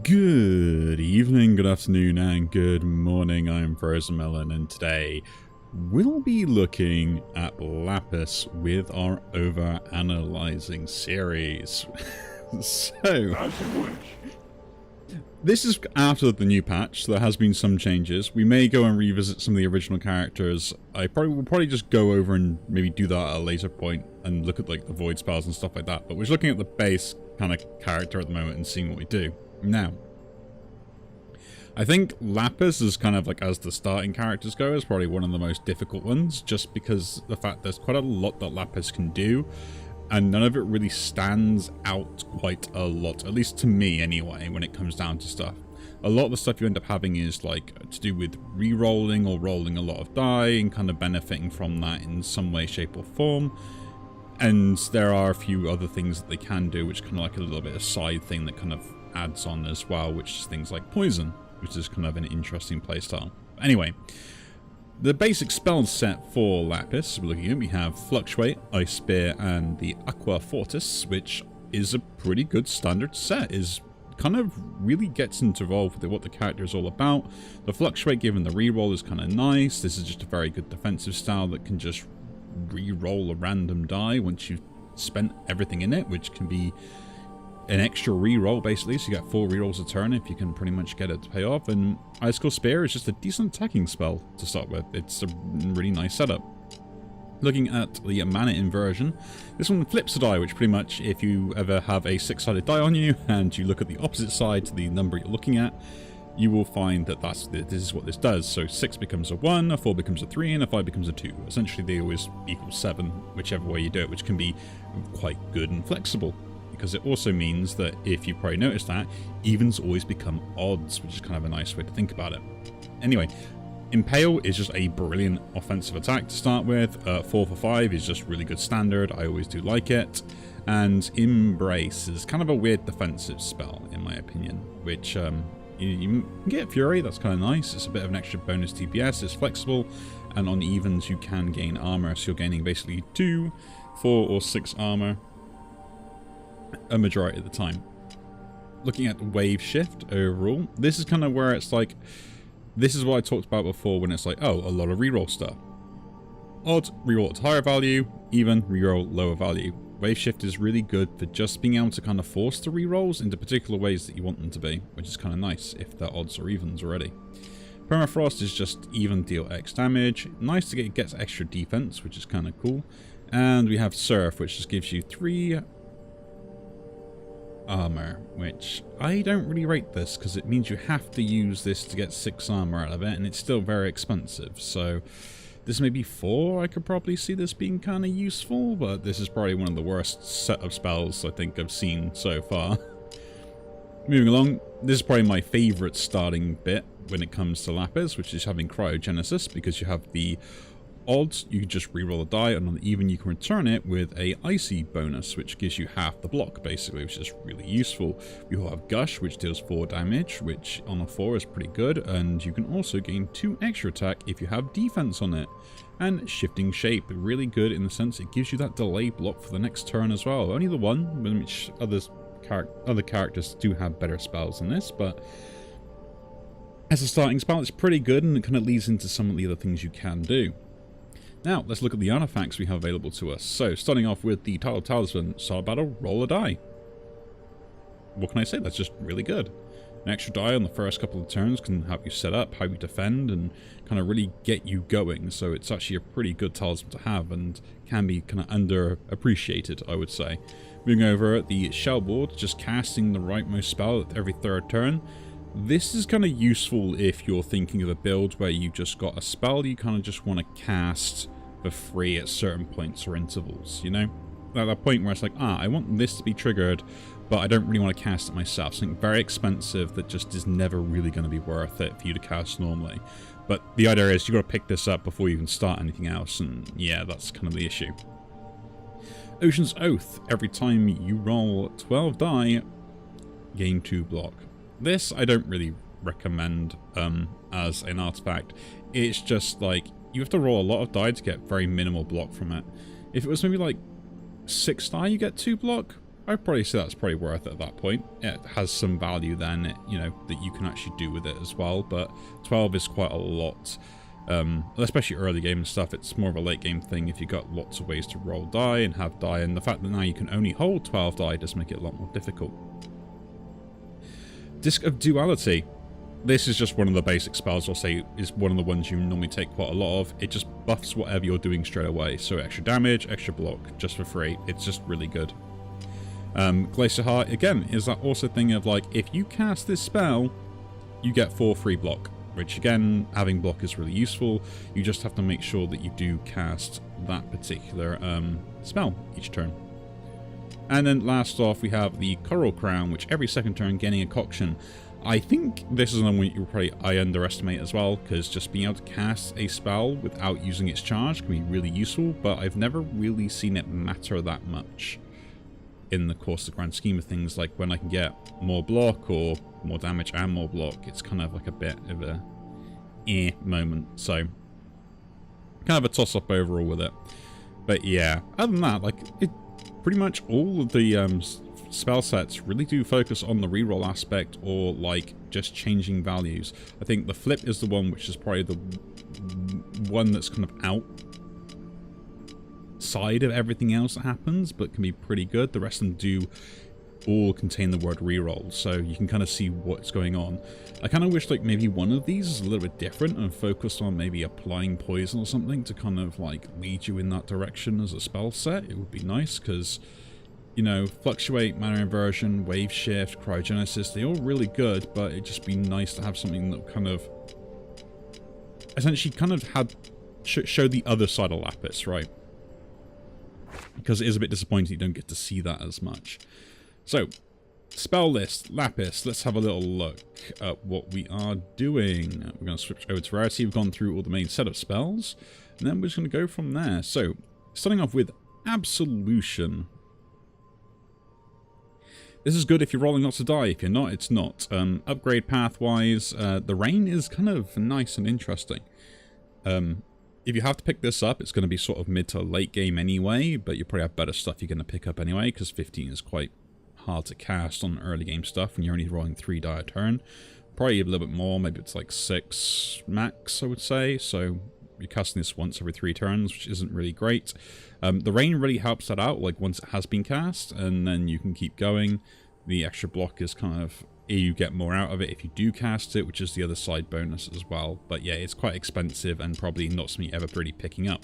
Good evening, good afternoon, and good morning. I'm Frozen Melon, and today we'll be looking at Lapis with our Analyzing series. So, this is after the new patch, so there has been some changes. We may go and revisit some of the original characters. I will probably just go over and maybe do that at a later point and look at like the void spells and stuff like that. But we're just looking at the base kind of character at the moment and seeing what we do. Now, I think Lapis is kind of like, as the starting characters go, is probably one of the most difficult ones, just because the fact there's quite a lot that Lapis can do, and none of it really stands out quite a lot, at least to me anyway, when it comes down to stuff. A lot of the stuff you end up having is like to do with re-rolling or rolling a lot of die and kind of benefiting from that in some way, shape or form. And there are a few other things that they can do, which kind of like a little bit of side thing that kind of adds on as well, which is things like poison, which is kind of an interesting playstyle. Anyway, the basic spell set for Lapis, we're looking at, we have Fluctuate, Ice Spear, and the Aqua Fortis, which is a pretty good standard set. Is kind of really gets involved with what the character is all about. The Fluctuate, given the reroll, is kind of nice. This is just a very good defensive style that can just re-roll a random die once you've spent everything in it, which can be an extra re-roll basically, so you get 4 re-rolls a turn if you can pretty much get it to pay off. And Icicle Spear is just a decent attacking spell to start with. It's a really nice setup. Looking at the mana inversion, this one flips a die, which pretty much, if you ever have a 6-sided die on you and you look at the opposite side to the number you're looking at, you will find that this is what this does. So 6 becomes a 1, a 4 becomes a 3, and a 5 becomes a 2. Essentially, they always equal 7, whichever way you do it, which can be quite good and flexible. Because it also means that, if you probably noticed that, evens always become odds, which is kind of a nice way to think about it. Anyway, Impale is just a brilliant offensive attack to start with. 4 for 5 is just really good standard. I always do like it. And Embrace is kind of a weird defensive spell, in my opinion, which you can get Fury. That's kind of nice. It's a bit of an extra bonus DPS. It's flexible, and on evens you can gain armor, so you're gaining basically 2, 4, or 6 armor a majority of the time. Looking at the wave shift overall, this is kind of where it's like, this is what I talked about before when it's like, oh, a lot of reroll stuff. Odd, reroll at higher value, even, reroll lower value. Wave shift is really good for just being able to kind of force the rerolls into particular ways that you want them to be, which is kind of nice if they're odds or evens already. Permafrost is just even deal X damage. Nice to get extra defense, which is kind of cool. And we have Surf, which just gives you 3 armor, which I don't really rate this because it means you have to use this to get 6 armor out of it, and it's still very expensive. So this may be 4. I could probably see this being kind of useful, but this is probably one of the worst set of spells I think I've seen so far. Moving along, this is probably my favorite starting bit when it comes to Lapis, which is having Cryogenesis, because you have the odds, you can just reroll a die, and on the even you can return it with a icy bonus, which gives you half the block basically, which is really useful. You have Gush, which deals 4 damage, which on a 4 is pretty good, and you can also gain 2 extra attack if you have defense on it. And Shifting Shape, really good in the sense it gives you that delay block for the next turn as well. Only the one, which other characters do have better spells than this, but as a starting spell it's pretty good, and it kind of leads into some of the other things you can do. Now, let's look at the artifacts we have available to us. So, starting off with the Title Talisman, Start Battle, roll a die. What can I say? That's just really good. An extra die on the first couple of turns can help you set up how you defend and kind of really get you going. So it's actually a pretty good talisman to have and can be kind of underappreciated, I would say. Moving over at the Shell Board, just casting the rightmost spell at every 3rd turn. This is kind of useful if you're thinking of a build where you've just got a spell you kind of just want to cast for free at certain points or intervals, you know? At that point where it's like, I want this to be triggered, but I don't really want to cast it myself. Something very expensive that just is never really going to be worth it for you to cast normally. But the idea is you've got to pick this up before you can start anything else, and yeah, that's kind of the issue. Ocean's Oath. Every time you roll 12 die, gain 2 block. This I don't really recommend as an artifact. It's just like, you have to roll a lot of die to get very minimal block from it. If it was maybe like 6 die, you get 2 block. I'd probably say that's probably worth it at that point. It has some value then, you know, that you can actually do with it as well, but 12 is quite a lot. Especially early game and stuff, it's more of a late game thing if you've got lots of ways to roll die and have die, and the fact that now you can only hold 12 die does make it a lot more difficult. Disc of Duality. This is just one of the basic spells, I'll say, is one of the ones you normally take quite a lot of. It just buffs whatever you're doing straight away, so extra damage, extra block, just for free. It's just really good. Glacier Heart, again, is that also thing of like, if you cast this spell, you get 4 free block, which again, having block is really useful. You just have to make sure that you do cast that particular spell each turn. And then last off, we have the Coral Crown, which every second turn gaining a concoction. I think this is one I underestimate as well, because just being able to cast a spell without using its charge can be really useful, but I've never really seen it matter that much in the course of the grand scheme of things. Like when I can get more block or more damage and more block, it's kind of like a bit of a moment. So kind of a toss-up overall with it. But yeah, other than that, like pretty much all of the spell sets really do focus on the reroll aspect or like just changing values. I think the flip is the one which is probably the one that's kind of outside of everything else that happens, but can be pretty good. The rest of them do all contain the word reroll, so you can kind of see what's going on. I kind of wish like maybe one of these is a little bit different and focused on maybe applying poison or something to kind of like lead you in that direction as a spell set. It would be nice because, you know, Fluctuate, Mana Inversion, Wave Shift, Cryogenesis, they're all really good, but it'd just be nice to have something that kind of essentially kind of had show the other side of Lapis, right? Because it is a bit disappointing you don't get to see that as much. So, spell list, Lapis, let's have a little look at what we are doing. We're going to switch over to Rarity. We've gone through all the main set of spells, and then we're just going to go from there. So, starting off with Absolution. This is good if you're rolling lots of die. If you're not, it's not. Upgrade path-wise, the Rain is kind of nice and interesting. If you have to pick this up, it's going to be sort of mid to late game anyway, but you probably have better stuff you're going to pick up anyway, because 15 is quite hard to cast on early game stuff when you're only rolling 3 die a turn. Probably a little bit more, maybe it's like 6 max, I would say, so you're casting this once every 3 turns, which isn't really great. The Rain really helps that out, like once it has been cast, and then you can keep going. The extra block is kind of, you get more out of it if you do cast it, which is the other side bonus as well. But yeah, it's quite expensive and probably not something ever really picking up.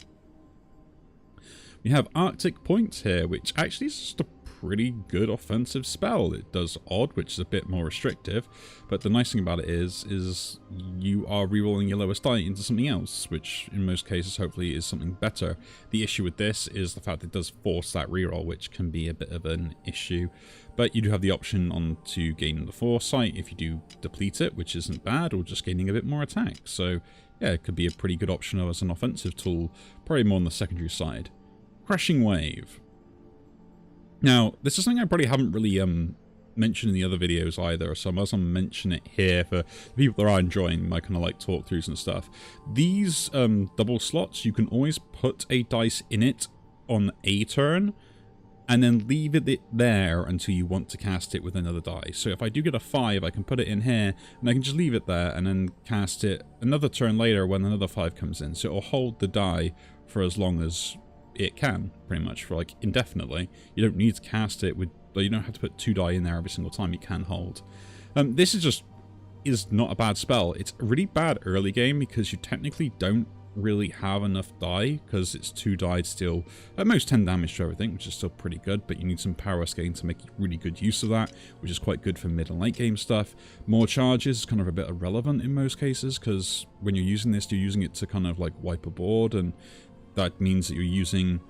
We have Arctic Points here, which actually is just a pretty good offensive spell. It does Odd, which is a bit more restrictive, but the nice thing about it is you are rerolling your lowest die into something else, which in most cases hopefully is something better. The issue with this is the fact that it does force that reroll, which can be a bit of an issue, but you do have the option on to gain the Foresight if you do deplete it, which isn't bad, or just gaining a bit more attack. So yeah, it could be a pretty good option as an offensive tool, probably more on the secondary side. Crashing Wave. Now, this is something I probably haven't really mentioned in the other videos either, so I might as well mention it here for the people that are enjoying my kind of like talk throughs and stuff. These double slots, you can always put a dice in it on a turn, and then leave it there until you want to cast it with another die. So if I do get a 5, I can put it in here, and I can just leave it there, and then cast it another turn later when another 5 comes in. So it'll hold the die for as long as it can, pretty much, for like indefinitely. You don't need to cast it with, you don't have to put 2 die in there every single time. You can hold. This is not a bad spell. It's a really bad early game because you technically don't really have enough die, because it's 2 die still, at most 10 damage to everything, which is still pretty good, but you need some power scaling to make really good use of that, which is quite good for mid and late game stuff. More charges is kind of a bit irrelevant in most cases, because when you're using this, you're using it to kind of like wipe a board, and that means that you're using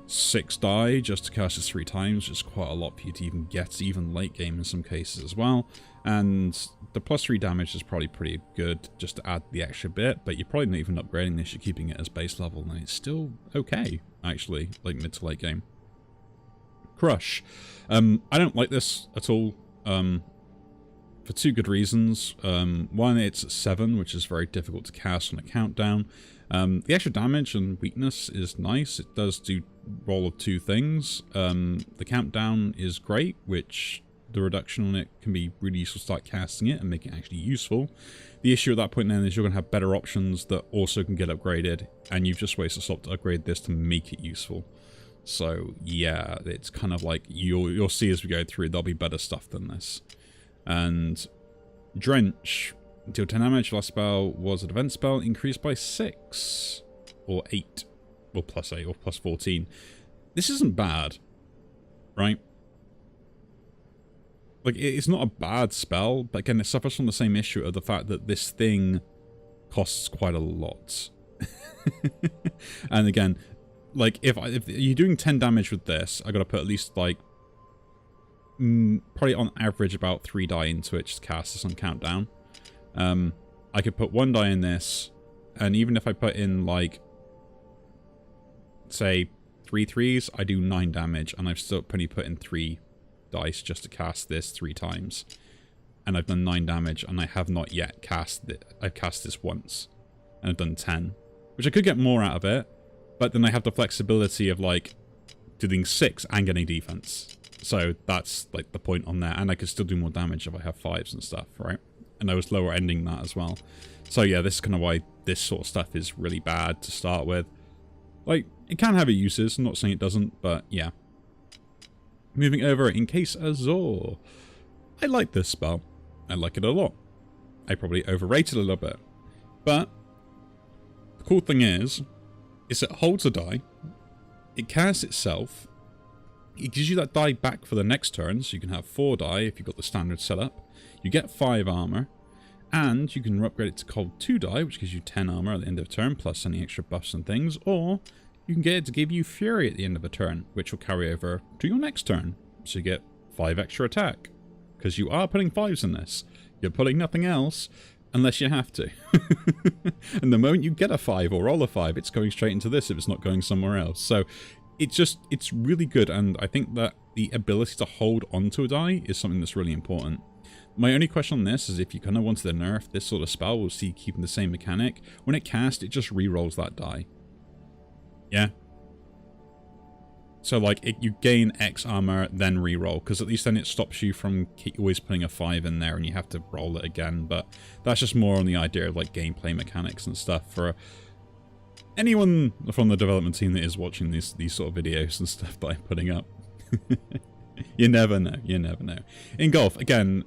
6 die just to cast this 3 times, which is quite a lot for you to even get, even late game in some cases as well. And the +3 damage is probably pretty good just to add the extra bit, but you're probably not even upgrading this, you're keeping it as base level, and it's still okay, actually, like mid to late game. Crush. I don't like this at all. for two good reasons. One, it's 7, which is very difficult to cast on a countdown. The extra damage and weakness is nice. It does do roll of 2 things. The countdown is great, which the reduction on it can be really useful to start casting it and make it actually useful. The issue at that point then is you're going to have better options that also can get upgraded, and you've just wasted a slot to upgrade this to make it useful. So yeah, it's kind of like you'll see as we go through, there'll be better stuff than this. And Drench, deal 10 damage. Last spell was a defense spell, increased by 6 or 8 or plus 8 or plus 14. This isn't bad, right? Like, it's not a bad spell, but again, it suffers from the same issue of the fact that this thing costs quite a lot. And again, like, if you're doing 10 damage with this, I gotta put at least, like, probably on average about 3 die into it just to cast this on countdown. I could put 1 die in this, and even if I put in, like, say, 3 3s, I do 9 damage, and I've still only put in 3 dice just to cast this 3 times. And I've done 9 damage, and I have not yet cast it. I've cast this once, and I've done 10. Which I could get more out of it, but then I have the flexibility of, like, doing 6 and getting defense. So that's, like, the point on there. And I could still do more damage if I have 5s and stuff, right? And I was lower ending that as well. So yeah, this is kind of why this sort of stuff is really bad to start with. Like, it can have its uses, I'm not saying it doesn't, but yeah. Moving over, Encase Azor. I like this spell. I like it a lot. I probably overrated it a little bit. But the cool thing is it holds a die, it casts itself, it gives you that die back for the next turn, so you can have 4 die if you've got the standard setup. You get 5 armor, and you can upgrade it to cold 2 die, which gives you 10 armor at the end of the turn, plus any extra buffs and things, or you can get it to give you Fury at the end of a turn, which will carry over to your next turn. So you get 5 extra attack. Because you are putting 5s in this. You're putting nothing else, unless you have to. And the moment you get a 5 or roll a 5, it's going straight into this if it's not going somewhere else. So it's really good, and I think that the ability to hold onto a die is something that's really important. My only question on this is if you kind of wanted to nerf this sort of spell, we'll see keeping the same mechanic. When it casts, it just re-rolls that die. Yeah. So, like, you gain X armor, then re-roll, because at least then it stops you from always putting a 5 in there and you have to roll it again. But that's just more on the idea of, like, gameplay mechanics and stuff for anyone from the development team that is watching these sort of videos and stuff that I'm putting up. You never know. You never know. In golf, again,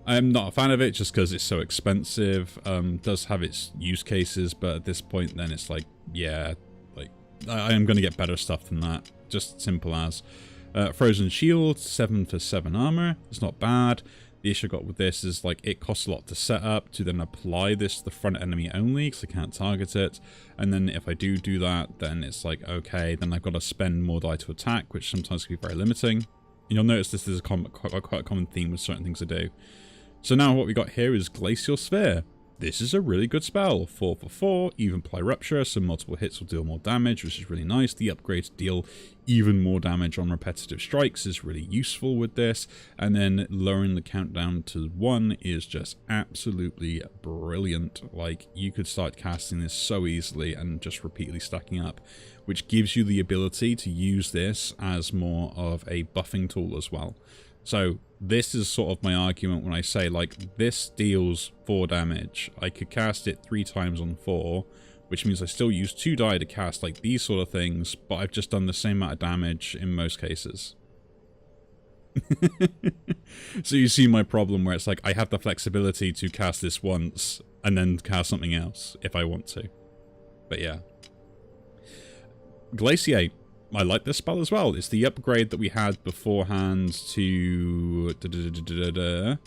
I'm not a fan of it just because it's so expensive. Does have its use cases, but at this point then it's like, yeah, like I am going to get better stuff than that. Just simple as. Frozen Shield, 7 for 7 armor. It's not bad. The issue I got with this is, like, it costs a lot to set up, to then apply this to the front enemy only, because I can't target it. And then if I do that, then it's like, okay, then I've got to spend more die to attack, which sometimes can be very limiting. And you'll notice this is quite a common theme with certain things I do. So now what we got here is Glacial Sphere. This is a really good spell. 4 for 4, even apply Rupture, so multiple hits will deal more damage, which is really nice. The upgrade to deal even more damage on repetitive strikes is really useful with this. And then lowering the countdown to 1 is just absolutely brilliant. Like, you could start casting this so easily and just repeatedly stacking up, which gives you the ability to use this as more of a buffing tool as well. So this is sort of my argument when I say, like, this deals 4 damage. I could cast it 3 times on 4, which means I still use 2 die to cast, like, these sort of things, but I've just done the same amount of damage in most cases. So you see my problem where it's like, I have the flexibility to cast this once and then cast something else if I want to. But yeah. Glaciate. I like this spell as well. It's the upgrade that we had beforehand to the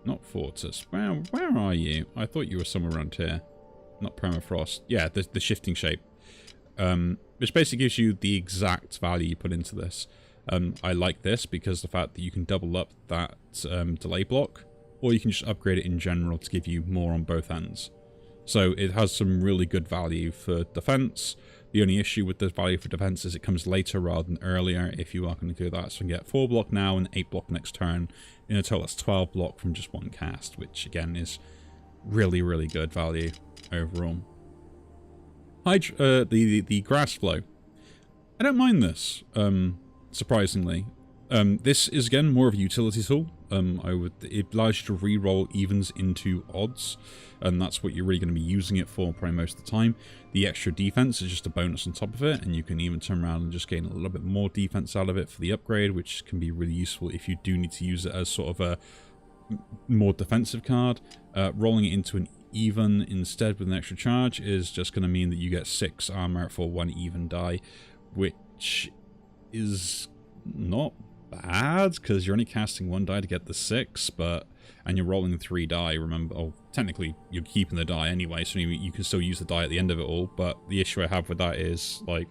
not Fortress. Where are you? I thought you were somewhere around here. Not Permafrost. Yeah, the shifting shape. Which basically gives you the exact value you put into this. I like this because the fact that you can double up that delay block, or you can just upgrade it in general to give you more on both ends. So it has some really good value for defense. The only issue with the value for defense is it comes later rather than earlier if you are going to do that. So you can get 4 block now and 8 block next turn. In a total, that's 12 block from just one cast, which again is really, really good value overall. The grass flow. I don't mind this, surprisingly. This is again more of a utility tool. It allows you to re-roll evens into odds, and that's what you're really going to be using it for probably most of the time. The extra defense is just a bonus on top of it, and you can even turn around and just gain a little bit more defense out of it for the upgrade, which can be really useful if you do need to use it as sort of a more defensive card. Rolling it into an even instead with an extra charge is just going to mean that you get 6 armor for 1 even die, which is not bad because you're only casting 1 die to get the 6, and you're rolling 3 die. Remember, technically you're keeping the die anyway, so you can still use the die at the end of it all. But the issue I have with that is like,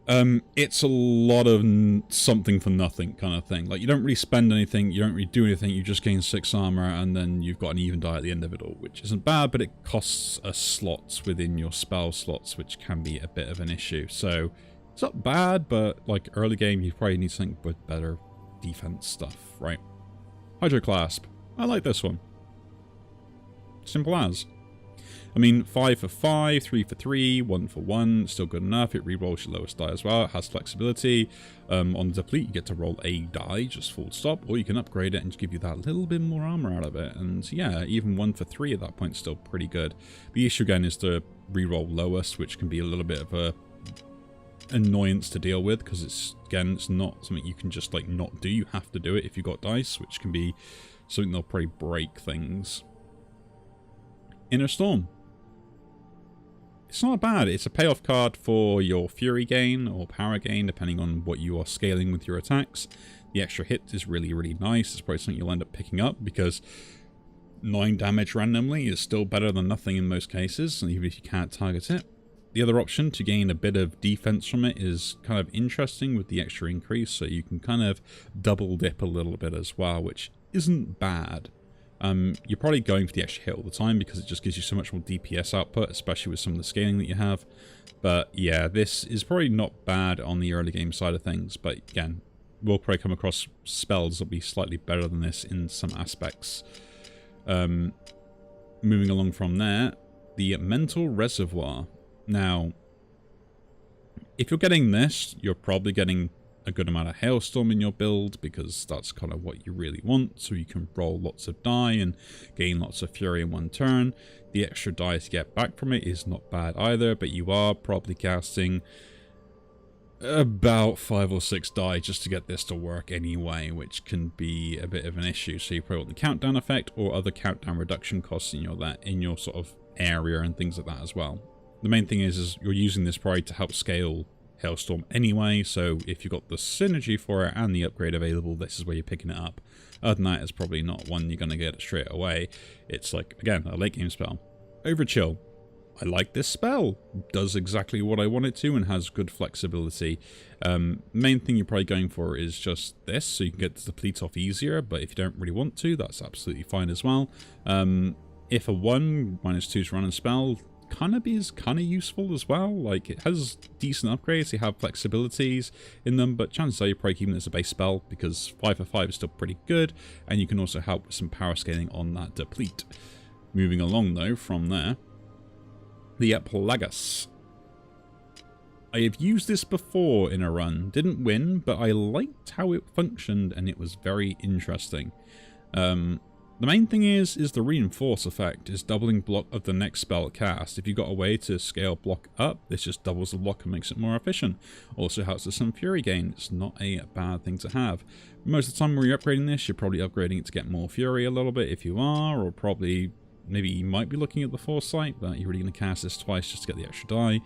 it's a lot of something for nothing kind of thing. Like, you don't really spend anything, you don't really do anything, you just gain 6 armor, and then you've got an even die at the end of it all, which isn't bad, but it costs a slot within your spell slots, which can be a bit of an issue. So it's not bad, but like early game, you probably need something with better defense stuff, right? Hydroclasp. I like this one. Simple as. I mean, 5 for 5, 3 for 3, 1 for 1, still good enough. It re-rolls your lowest die as well. It has flexibility. On the deplete, you get to roll a die, just full stop, or you can upgrade it and just give you that little bit more armor out of it. And yeah, even 1 for 3 at that point is still pretty good. The issue again is to re-roll lowest, which can be a little bit of a annoyance to deal with, because it's not something you can just like not do. You have to do it if you've got dice, which can be something that'll probably break things. Inner Storm. It's not bad. It's a payoff card for your Fury gain or Power gain, depending on what you are scaling with your attacks. The extra hit is really, really nice. It's probably something you'll end up picking up, because 9 damage randomly is still better than nothing in most cases, even if you can't target it. The other option to gain a bit of defense from it is kind of interesting with the extra increase, so you can kind of double dip a little bit as well, which isn't bad. You're probably going for the extra hit all the time because it just gives you so much more DPS output, especially with some of the scaling that you have. But yeah, this is probably not bad on the early game side of things, but again, we'll probably come across spells that will be slightly better than this in some aspects. Moving along from there, the Mental Reservoir. Now, if you're getting this, you're probably getting a good amount of Hailstorm in your build, because that's kind of what you really want, so you can roll lots of die and gain lots of Fury in one turn. The extra die to get back from it is not bad either, but you are probably casting about 5 or 6 die just to get this to work anyway, which can be a bit of an issue. So you probably want the countdown effect or other countdown reduction costs in your sort of area and things like that as well. The main thing is you're using this probably to help scale Hailstorm anyway, so if you've got the synergy for it and the upgrade available, this is where you're picking it up. Other than that, it's probably not one you're going to get straight away. It's like, again, a late game spell. Overchill. I like this spell. Does exactly what I want it to and has good flexibility. Main thing you're probably going for is just this, so you can get the deplete off easier, but if you don't really want to, that's absolutely fine as well. If a 1, -2 to run a spell, is kind of useful as well. Like, it has decent upgrades, you have flexibilities in them, but chances are you're probably keeping it as a base spell, because 5 for 5 is still pretty good, and you can also help with some power scaling on that deplete. Moving along though from there, the Plagas. I have used this before in a run, didn't win, but I liked how it functioned and it was very interesting. The main thing is the reinforce effect is doubling block of the next spell cast. If you've got a way to scale block up, this just doubles the block and makes it more efficient. Also helps with some Fury gain. It's not a bad thing to have. Most of the time when you're upgrading this, you're probably upgrading it to get more Fury a little bit if you are, or probably maybe you might be looking at the Foresight, but you're really going to cast this twice just to get the extra die.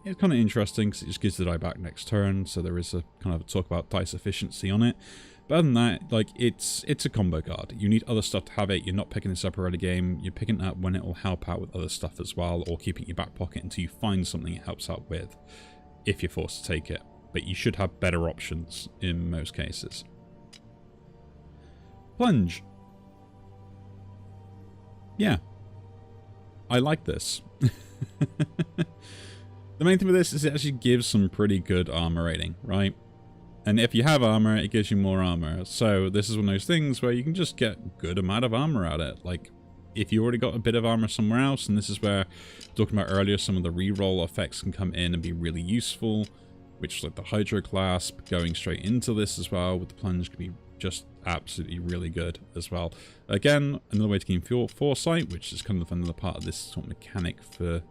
It's kind of interesting because it just gives the die back next turn, so there is a kind of a talk about dice efficiency on it. But other than that, like, it's a combo card. You need other stuff to have it. You're not picking this up early game. You're picking it up when it will help out with other stuff as well, or keeping it in your back pocket until you find something it helps out with, if you're forced to take it. But you should have better options in most cases. Plunge. Yeah. I like this. The main thing with this is it actually gives some pretty good armor rating, right? And if you have armor, it gives you more armor. So this is one of those things where you can just get a good amount of armor at it. Like, if you already got a bit of armor somewhere else, and this is where, talking about earlier, some of the reroll effects can come in and be really useful, which is like the Hydro Clasp, going straight into this as well with the plunge can be just absolutely really good as well. Again, another way to gain foresight, which is kind of another part of this sort of mechanic for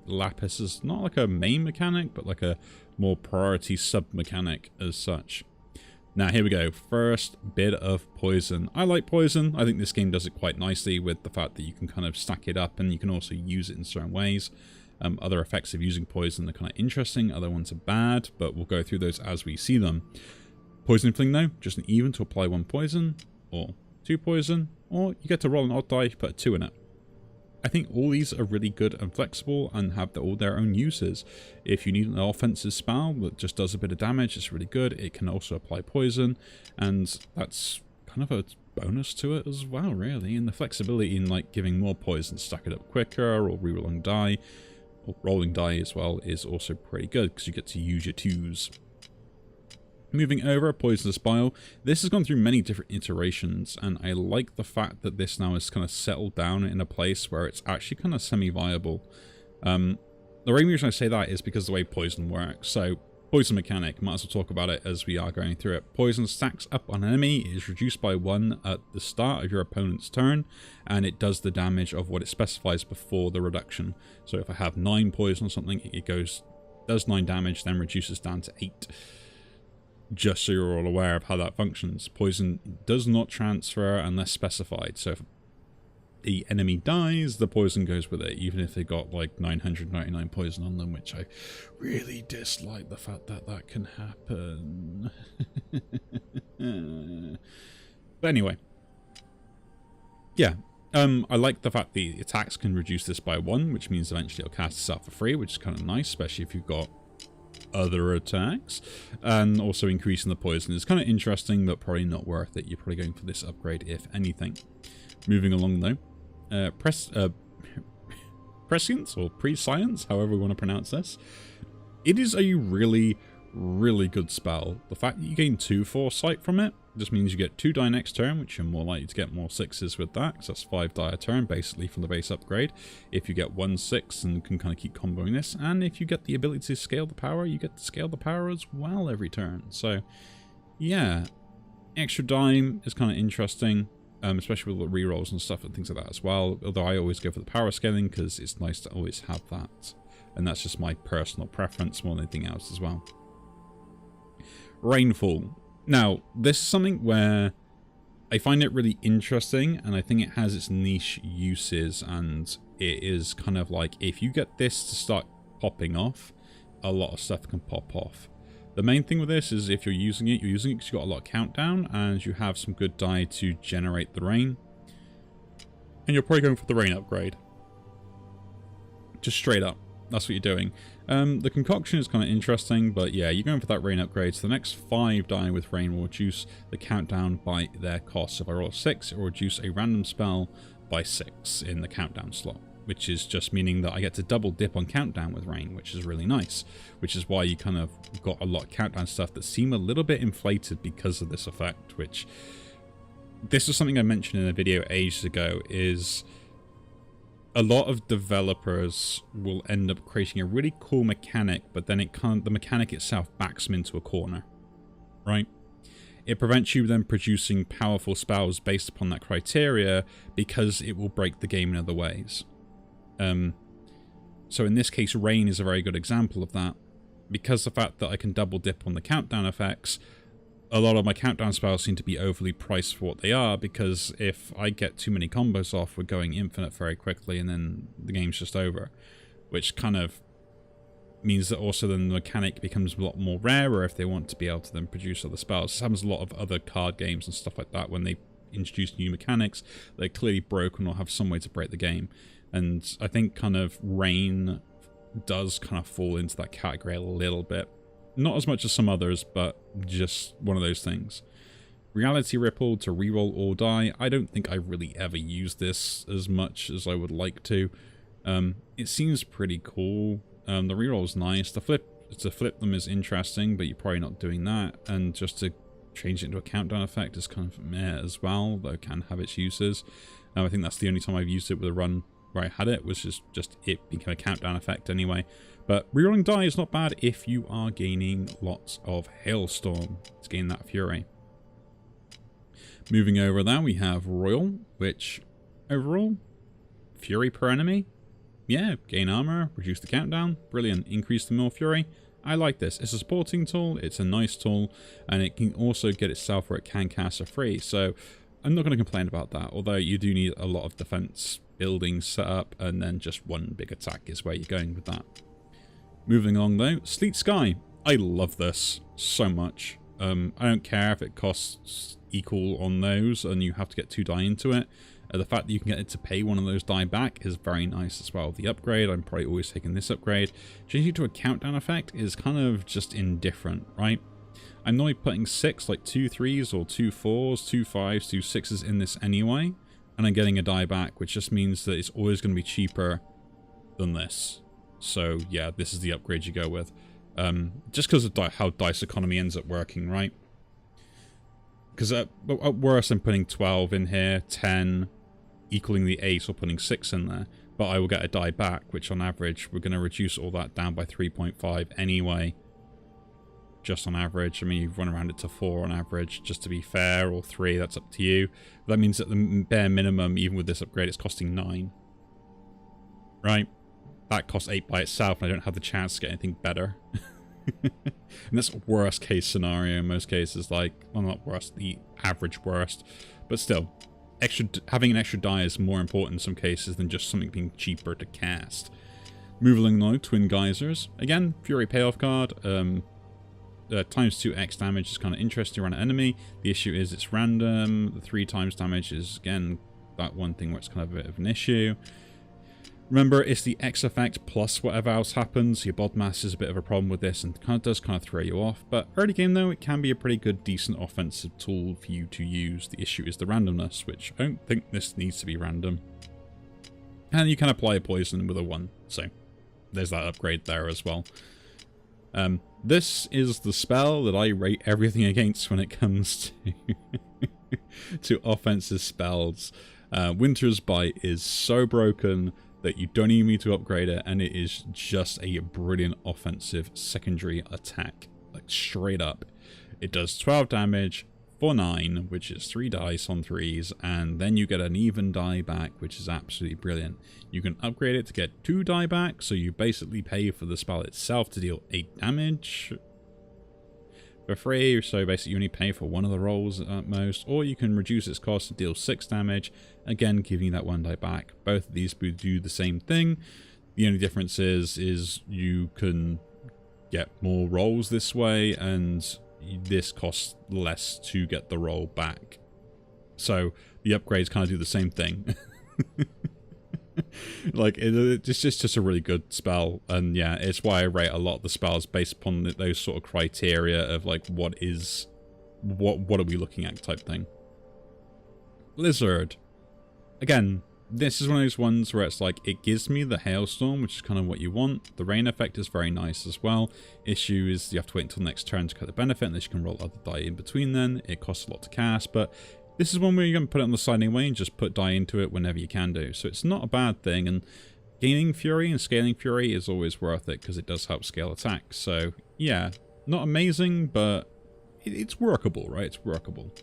Lapis, is not like a main mechanic, but like a more priority sub-mechanic as such. Now, here we go. First bit of poison. I like poison. I think this game does it quite nicely with the fact that you can kind of stack it up and you can also use it in certain ways. Other effects of using poison are kind of interesting. Other ones are bad, but we'll go through those as we see them. Poison Fling, though, just an even to apply 1 poison, or 2 poison, or you get to roll an odd die, put a 2 in it. I think all these are really good and flexible and have all their own uses. If you need an offensive spell that just does a bit of damage, it's really good. It can also apply poison, and that's kind of a bonus to it as well, really. And the flexibility in like giving more poison, stack it up quicker, or rerolling die, or rolling die as well, is also pretty good because you get to use your 2s. Moving over, Poisonous Bile. This has gone through many different iterations, and I like the fact that this now has kind of settled down in a place where it's actually kind of semi-viable. The main reason I say that is because of the way poison works. So, poison mechanic, might as well talk about it as we are going through it. Poison stacks up on an enemy, it is reduced by 1 at the start of your opponent's turn, and it does the damage of what it specifies before the reduction. So if I have 9 poison or something, it does 9 damage, then reduces down to 8. Just so you're all aware of how that functions. Poison does not transfer unless specified. So if the enemy dies, the poison goes with it, even if they got like 999 poison on them, which I really dislike the fact that that can happen. But anyway. Yeah. I like the fact the attacks can reduce this by 1, which means eventually it'll cast this out for free, which is kind of nice, especially if you've got other attacks, and also increasing the poison is kind of interesting, but probably not worth it. You're probably going for this upgrade if anything. Moving along though, prescience or prescience, however we want to pronounce this. It is a really good spell. The fact that you gain 2 foresight from it just means you get 2 die next turn, which you're more likely to get more 6s with that, because that's 5 die a turn basically from the base upgrade. If you get 1 6 and can kind of keep comboing this, and if you get the ability to scale the power, you get to scale the power as well every turn. So yeah, extra dime is kind of interesting, especially with the rerolls and stuff and things like that as well. Although I always go for the power scaling because it's nice to always have that, and that's just my personal preference more than anything else as well. Rainfall. Now, this is something where I find it really interesting, and I think it has its niche uses, and it is kind of like, if you get this to start popping off, a lot of stuff can pop off. The main thing with this is if you're using it because you've got a lot of countdown, and you have some good die to generate the rain. And you're probably going for the rain upgrade. Just straight up. That's what you're doing. The concoction is kind of interesting, but yeah, you're going for that rain upgrade. So the next 5 die with rain will reduce the countdown by their cost. So if I roll a 6, it will reduce a random spell by 6 in the countdown slot, which is just meaning that I get to double dip on countdown with rain, which is really nice. Which is why you kind of got a lot of countdown stuff that seem a little bit inflated because of this effect, which this was something I mentioned in a video ages ago, is a lot of developers will end up creating a really cool mechanic, but then the mechanic itself backs them into a corner, right? It prevents you then producing powerful spells based upon that criteria because it will break the game in other ways. So in this case, rain is a very good example of that. Because the fact that I can double dip on the countdown effects, a lot of my countdown spells seem to be overly priced for what they are, because if I get too many combos off, we're going infinite very quickly and then the game's just over. Which kind of means that also then the mechanic becomes a lot more rarer if they want to be able to then produce other spells. This happens a lot of other card games and stuff like that when they introduce new mechanics. They're clearly broken or have some way to break the game. And I think kind of rain does kind of fall into that category a little bit. Not as much as some others, but just one of those things. Reality Ripple to reroll or die. I don't think I really ever use this as much as I would like to. It seems pretty cool. The reroll's nice. To flip them is interesting, but you're probably not doing that. And just to change it into a countdown effect is kind of meh as well, though it can have its uses. I think that's the only time I've used it with a run where I had it, was just it became a countdown effect anyway. But rerolling die is not bad if you are gaining lots of Hailstorm to gain that Fury. Moving over there, we have Royal, which overall, Fury per enemy. Yeah, gain armor, reduce the countdown, brilliant, increase the mill Fury. I like this. It's a supporting tool, it's a nice tool, and it can also get itself where it can cast for free. So I'm not going to complain about that, although you do need a lot of defense buildings set up, and then just one big attack is where you're going with that. Moving along though, Sleet Sky. I love this so much. I don't care if it costs equal on those and you have to get 2 die into it. The fact that you can get it to pay one of those die back is very nice as well. The upgrade, I'm probably always taking this upgrade. Changing it to a countdown effect is kind of just indifferent, right? I'm normally putting 6, like 2 3s or 2 4s, 2 5s, 2 6s in this anyway. And I'm getting a die back, which just means that it's always going to be cheaper than this. So yeah, this is the upgrade you go with. Just because of how dice economy ends up working, right? Because at worst I'm putting 12 in here, 10, equaling the 8, or putting 6 in there. But I will get a die back, which on average, we're going to reduce all that down by 3.5 anyway. Just on average. I mean, you run around it to 4 on average, just to be fair, or 3, that's up to you. That means that the bare minimum, even with this upgrade, it's costing 9. Right? That costs 8 by itself, and I don't have the chance to get anything better. And that's worst case scenario in most cases, like, well, not worst, the average worst, but still, having an extra die is more important in some cases than just something being cheaper to cast. Moving along now, Twin Geysers. Again, Fury payoff card. Times 2x damage is kind of interesting around an enemy. The issue is it's random. The 3 times damage is, again, that one thing where it's kind of a bit of an issue. Remember, it's the X effect plus whatever else happens. Your bod mass is a bit of a problem with this and does kind of throw you off. But early game, though, it can be a pretty good, decent offensive tool for you to use. The issue is the randomness, which I don't think this needs to be random. And you can apply a poison with a 1, so there's that upgrade there as well. This is the spell that I rate everything against when it comes to offensive spells. Winter's Bite is so broken that you don't even need to upgrade it, and it is just a brilliant offensive secondary attack. Like, straight up. It does 12 damage for 9, which is 3 dice on 3s, and then you get an even die back, which is absolutely brilliant. You can upgrade it to get 2 die back, so you basically pay for the spell itself to deal 8 damage for free, so basically you only pay for 1 of the rolls at most, or you can reduce its cost to deal 6 damage, again giving you that 1 die back. Both of these do the same thing. The only difference is you can get more rolls this way, and this costs less to get the roll back. So the upgrades kind of do the same thing. Like, it's just a really good spell, and yeah, it's why I rate a lot of the spells based upon those sort of criteria of like what are we looking at type thing. Blizzard. Again, this is one of those ones where it's like, it gives me the hailstorm, which is kind of what you want. The rain effect is very nice as well. Issue is you have to wait until next turn to cut the benefit, unless you can roll other die in between then. It costs a lot to cast, but this is one where you're going to put it on the side anyway and just put die into it whenever you can do. So it's not a bad thing, and gaining Fury and scaling Fury is always worth it because it does help scale attacks. So yeah, not amazing, but it's workable, right? It's workable.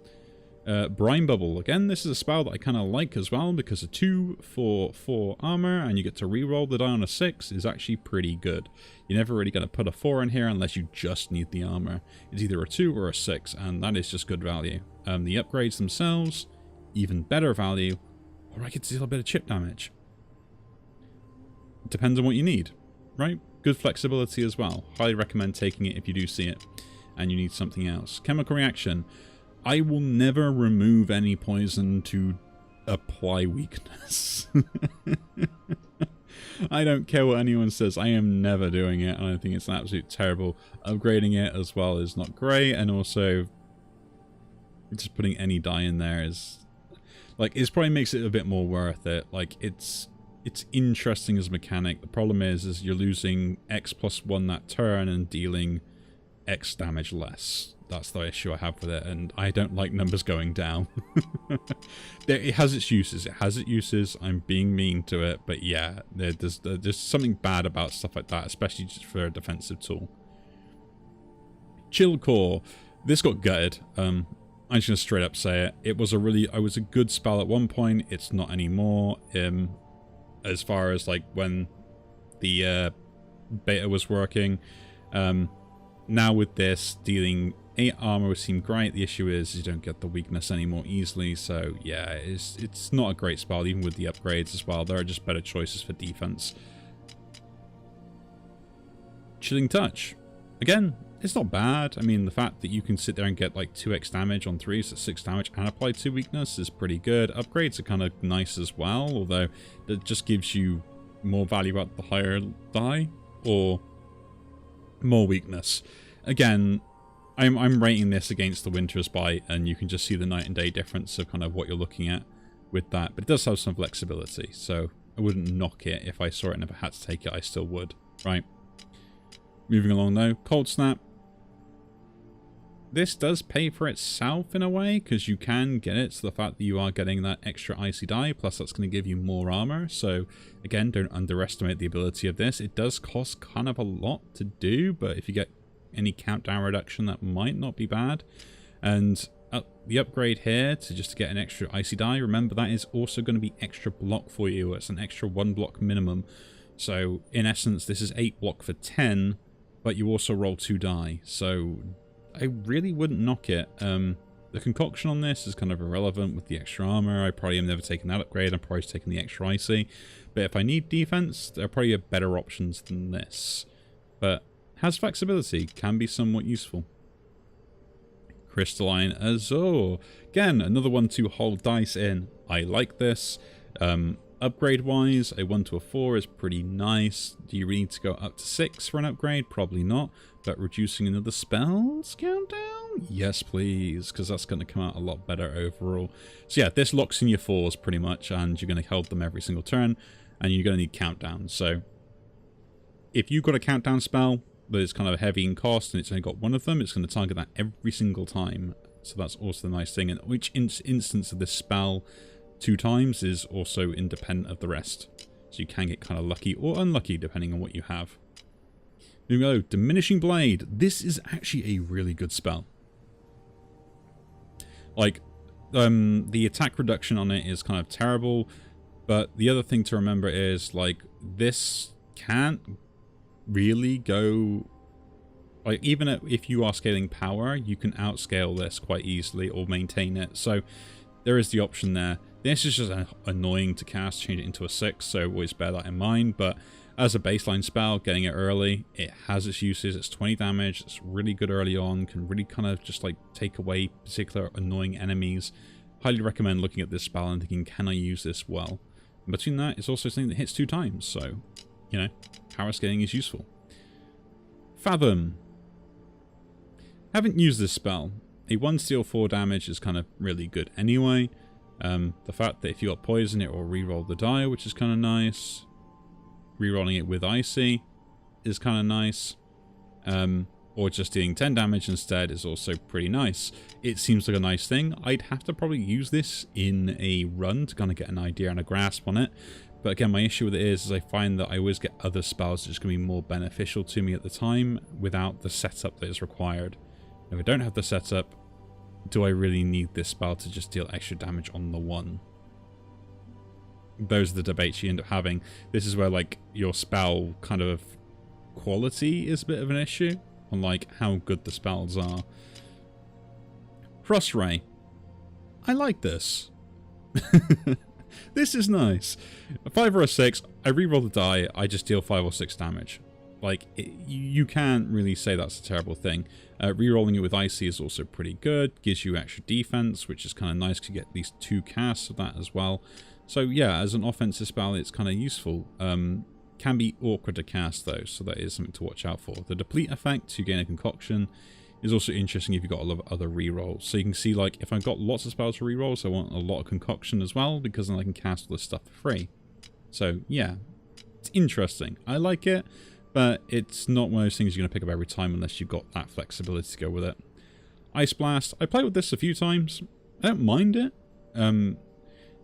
Brine Bubble. Again, this is a spell that I kind of like as well because a 2 for 4 armor and you get to reroll the die on a 6 is actually pretty good. You're never really going to put a 4 in here unless you just need the armor. It's either a 2 or a 6, and that is just good value. The upgrades themselves, even better value, or I get to deal a bit of chip damage. It depends on what you need, right? Good flexibility as well. Highly recommend taking it if you do see it and you need something else. Chemical Reaction. I will never remove any poison to apply weakness. I don't care what anyone says. I am never doing it, and I think it's an absolute terrible. Upgrading it as well is not great, and also just putting any die in there is like, it probably makes it a bit more worth it. Like, it's it's interesting as a mechanic. The problem is you're losing X+1 that turn and dealing X damage less. That's the issue I have with it, and I don't like numbers going down. It has its uses. It has its uses. I'm being mean to it, but yeah, there's something bad about stuff like that, especially just for a defensive tool. Chill Core. This got gutted. I'm just gonna straight up say it. It was a good spell at one point. It's not anymore. As far as like when the beta was working. Now with this, dealing 8 armor would seem great. The issue is you don't get the weakness anymore easily, so yeah, it's not a great spell, even with the upgrades as well. There are just better choices for defense. Chilling Touch. Again, it's not bad. I mean, the fact that you can sit there and get like 2x damage on 3s at 6 damage and apply 2 weakness is pretty good. Upgrades are kind of nice as well, although that just gives you more value at the higher die or more weakness. Again, I'm rating this against the Winter's Bite, and you can just see the night and day difference of kind of what you're looking at with that. But it does have some flexibility, so I wouldn't knock it. If I saw it and if I had to take it, I still would. Right. Moving along though, Cold Snap. This does pay for itself in a way, because you can get it, so the fact that you are getting that extra icy die, plus that's going to give you more armor. So again, don't underestimate the ability of this. It does cost kind of a lot to do, but if you get any countdown reduction, that might not be bad. And the upgrade here to just get an extra icy die, remember that is also going to be extra block for you. It's an extra 1 block minimum. So in essence, this is 8 block for 10, but you also roll 2 die. So I really wouldn't knock it. The concoction on this is kind of irrelevant with the extra armor. I probably am never taking that upgrade. I'm probably taking the extra icy. But if I need defense, there are probably better options than this. But has flexibility, can be somewhat useful. Crystalline Azure. Again, another one to hold dice in. I like this. Upgrade-wise, a 1 to a 4 is pretty nice. Do you really need to go up to 6 for an upgrade? Probably not. But reducing another spells countdown? Yes, please, because that's going to come out a lot better overall. So yeah, this locks in your 4s pretty much, and you're going to hold them every single turn, and you're going to need countdowns. So if you've got a countdown spell that is kind of heavy in cost, and it's only got one of them, it's going to target that every single time. So that's also the nice thing. And each instance of this spell 2 times is also independent of the rest. So you can get kind of lucky or unlucky depending on what you have. Here we go, Diminishing Blade. This is actually a really good spell. Like, the attack reduction on it is kind of terrible, but the other thing to remember is, like, this can't really go... Like, even if you are scaling power, you can outscale this quite easily or maintain it. So there is the option there. This is just annoying to cast, change it into a 6, so always bear that in mind. But as a baseline spell, getting it early, it has its uses. It's 20 damage, it's really good early on, can really kind of just like take away particular annoying enemies. Highly recommend looking at this spell and thinking, can I use this well? And between that, it's also something that hits 2 times, so, you know, power scaling is useful. Fathom. Haven't used this spell. A 1 steal 4 damage is kind of really good anyway. The fact that if you got poison, it will reroll the die, which is kind of nice. Rerolling it with icy is kind of nice. Or just dealing 10 damage instead is also pretty nice. It seems like a nice thing. I'd have to probably use this in a run to kind of get an idea and a grasp on it. But again, my issue with it is I find that I always get other spells that are going to be more beneficial to me at the time without the setup that is required. If I don't have the setup, do I really need this spell to just deal extra damage on the 1? Those are the debates you end up having. This is where, like, your spell kind of quality is a bit of an issue on, like, how good the spells are. Frost Ray. I like this. This is nice. A 5 or a 6, I reroll the die, I just deal 5 or 6 damage. Like, you can't really say that's a terrible thing. Rerolling it with Icy is also pretty good. Gives you extra defense, which is kind of nice to get at least 2 casts of that as well. So yeah, as an offensive spell, it's kind of useful. Can be awkward to cast though, so that is something to watch out for. The Deplete effect to gain a concoction is also interesting if you've got a lot of other rerolls. So you can see, like, if I've got lots of spells to reroll, so I want a lot of concoction as well, because then I can cast all this stuff for free. So yeah, it's interesting. I like it, but it's not one of those things you're going to pick up every time unless you've got that flexibility to go with it. Ice Blast. I played with this a few times. I don't mind it. The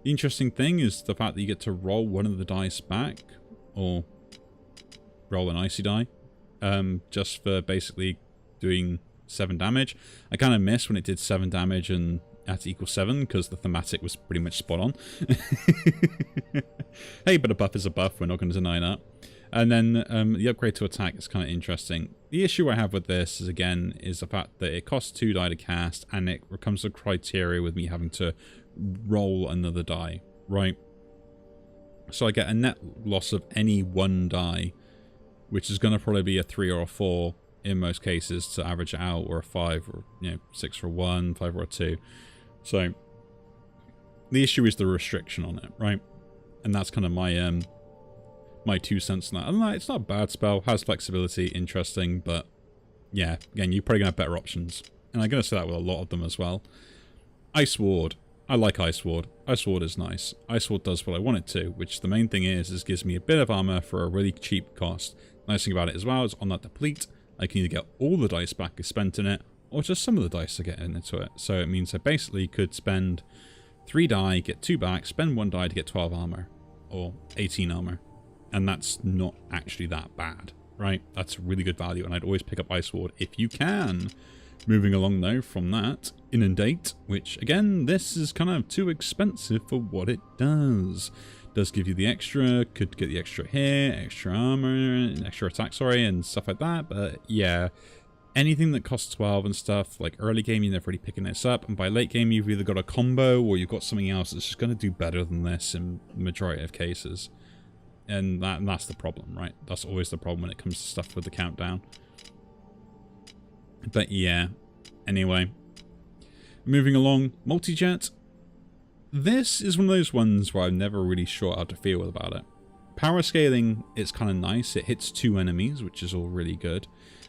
interesting thing is the fact that you get to roll one of the dice back, or roll an icy die, just for basically doing 7 damage. I kind of miss when it did 7 damage and had to equal 7, because the thematic was pretty much spot on. Hey, but a buff is a buff, we're not going to deny that. And then the upgrade to attack is kind of interesting. The issue I have with this is, again, is the fact that it costs 2 die to cast, and it comes to criteria with me having to roll another die, right? So I get a net loss of any 1 die, which is going to probably be a 3 or a 4 in most cases to average it out, or a 5, or 6 for 1, 5 or a 2. So the issue is the restriction on it, right? And that's kind of my my 2 cents on that. And it's not a bad spell, has flexibility, interesting, but yeah, again, you're probably gonna have better options. And I'm gonna say that with a lot of them as well. Ice Ward. I like Ice Ward. Ice Ward is nice. Ice Ward does what I want it to, which the main thing is gives me a bit of armor for a really cheap cost. Nice thing about it as well is on that deplete, I can either get all the dice back spent in it, or just some of the dice to get into it. So it means I basically could spend 3 die, get 2 back, spend 1 die to get 12 armor, or 18 armor. And that's not actually that bad, right? That's really good value, and I'd always pick up Ice Ward if you can. Moving along though from that, Inundate, which again, this is kind of too expensive for what it does. Does give you the extra, could get the extra hit, extra armor, extra attack, sorry, and stuff like that, but yeah, anything that costs 12 and stuff, like early game, you're never really picking this up, and by late game, you've either got a combo or you've got something else that's just going to do better than this in the majority of cases. And that's the problem, right? That's always the problem when it comes to stuff with the countdown. But yeah, anyway. Moving along, Multi-Jet. This is one of those ones where I'm never really sure how to feel about it. Power scaling, it's kind of nice. It hits 2 enemies, which is all really good.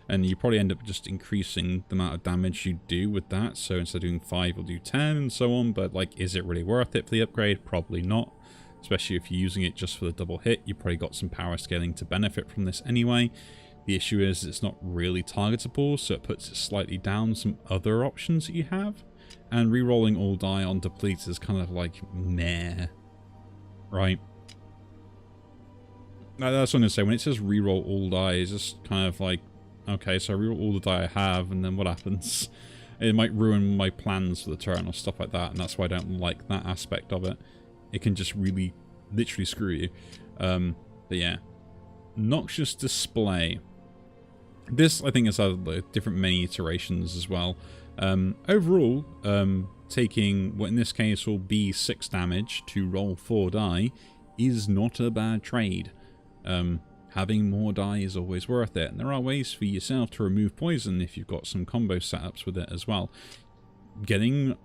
And you probably end up just increasing the amount of damage you do with that. So instead of doing 5, you'll do 10 and so on. But like, is it really worth it for the upgrade? Probably not. Especially if you're using it just for the double hit, you probably got some power scaling to benefit from this anyway. The issue is it's not really targetable, so it puts it slightly down some other options that you have. And re-rolling all die on deplete is kind of like, meh. Right? That's what I'm going to say. When it says re-roll all die, it's just kind of like, okay, so I re-roll all the die I have, and then what happens? It might ruin my plans for the turn or stuff like that, and that's why I don't like that aspect of it. It can just really, literally screw you. But yeah. Noxious Display. This, I think, has had different many iterations as well. Overall, taking what in this case will be 6 damage to roll 4 die is not a bad trade. Having more die is always worth it. And there are ways for yourself to remove poison if you've got some combo setups with it as well. Getting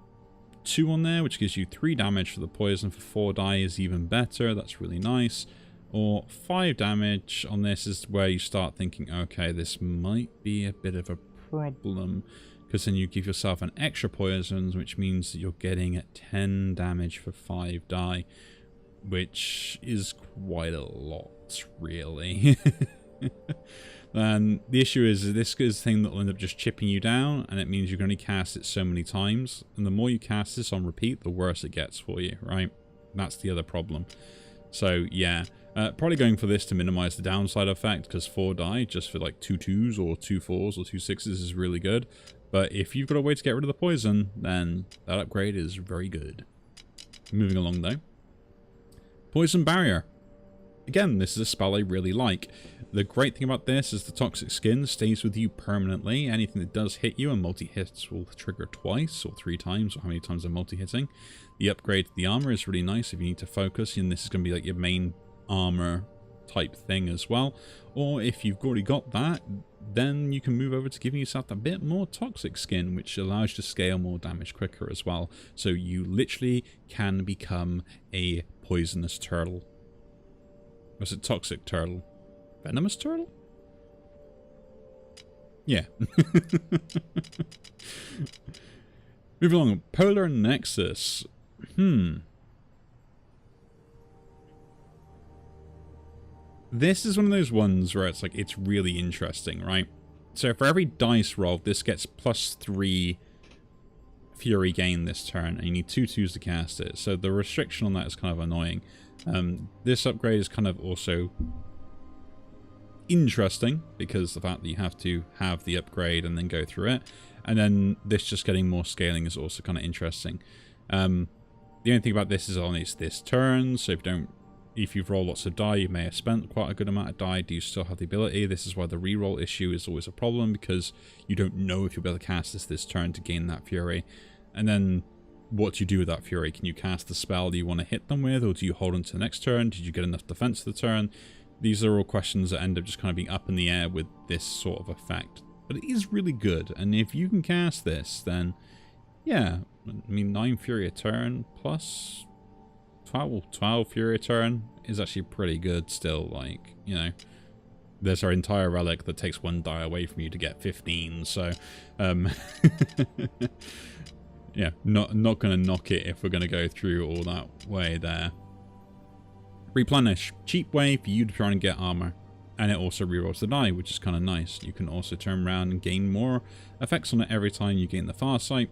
2 on there, which gives you 3 damage for the poison for 4 die is even better. That's really nice. Or 5 damage on this is where you start thinking, okay, this might be a bit of a problem, because then you give yourself an extra poison, which means that you're getting at 10 damage for 5 die, which is quite a lot, really. And the issue is this is a thing that will end up just chipping you down, and it means you can only cast it so many times, and the more you cast this on repeat, the worse it gets for you, right? That's the other problem. So yeah, probably going for this to minimize the downside effect, because 4 die just for like 2 2s or 2 4s or 2 6s is really good. But if you've got a way to get rid of the poison, then that upgrade is very good. Moving along though. Poison Barrier. Again, this is a spell I really like. The great thing about this is the toxic skin stays with you permanently. Anything that does hit you and multi-hits will trigger twice or 3 times, or how many times I'm multi-hitting. The upgrade to the armor is really nice if you need to focus, and this is going to be like your main armor type thing as well. Or if you've already got that, then you can move over to giving yourself a bit more toxic skin, which allows you to scale more damage quicker as well. So you literally can become a poisonous turtle. Was it toxic turtle? Venomous turtle? Yeah. Moving along. Polar Nexus. This is one of those ones where it's like, it's really interesting, right? So for every dice roll, this gets +3 Fury gain this turn, and you need 2 2s to cast it. So the restriction on that is kind of annoying. This upgrade is kind of also interesting, because the fact that you have to have the upgrade and then go through it. And then this just getting more scaling is also kind of interesting. The only thing about this is only it's this turn, so if you've rolled lots of die, you may have spent quite a good amount of die. Do you still have the ability? This is why the reroll issue is always a problem, because you don't know if you'll be able to cast this turn to gain that Fury. And then what do you do with that Fury? Can you cast the spell that you want to hit them with, or do you hold on to the next turn? Did you get enough defense for the turn? These are all questions that end up just kind of being up in the air with this sort of effect. But it is really good, and if you can cast this, then yeah, I mean 9 Fury a turn plus 12 Fury a turn is actually pretty good still. Like, you know, there's our entire relic that takes 1 die away from you to get 15, so yeah, not gonna knock it if we're gonna go through all that way there. Replenish, cheap way for you to try and get armor, and it also rerolls the die, which is kind of nice. You can also turn around and gain more effects on it every time you gain the Farsight,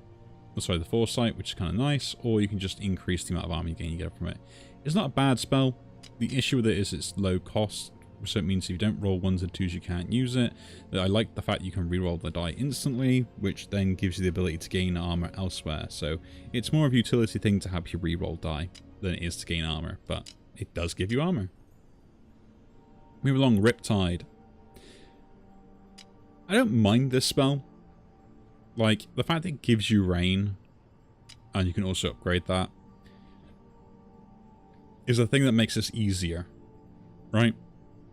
the Foresight, which is kind of nice, or you can just increase the amount of armor you get from it. It's not a bad spell. The issue with it is it's low cost, so it means if you don't roll 1s and 2s, you can't use it. I like the fact you can reroll the die instantly, which then gives you the ability to gain armor elsewhere. So it's more of a utility thing to help you reroll die than it is to gain armor, but it does give you armor. Move along, Riptide. I don't mind this spell. Like, the fact that it gives you rain, and you can also upgrade that, is the thing that makes this easier, right?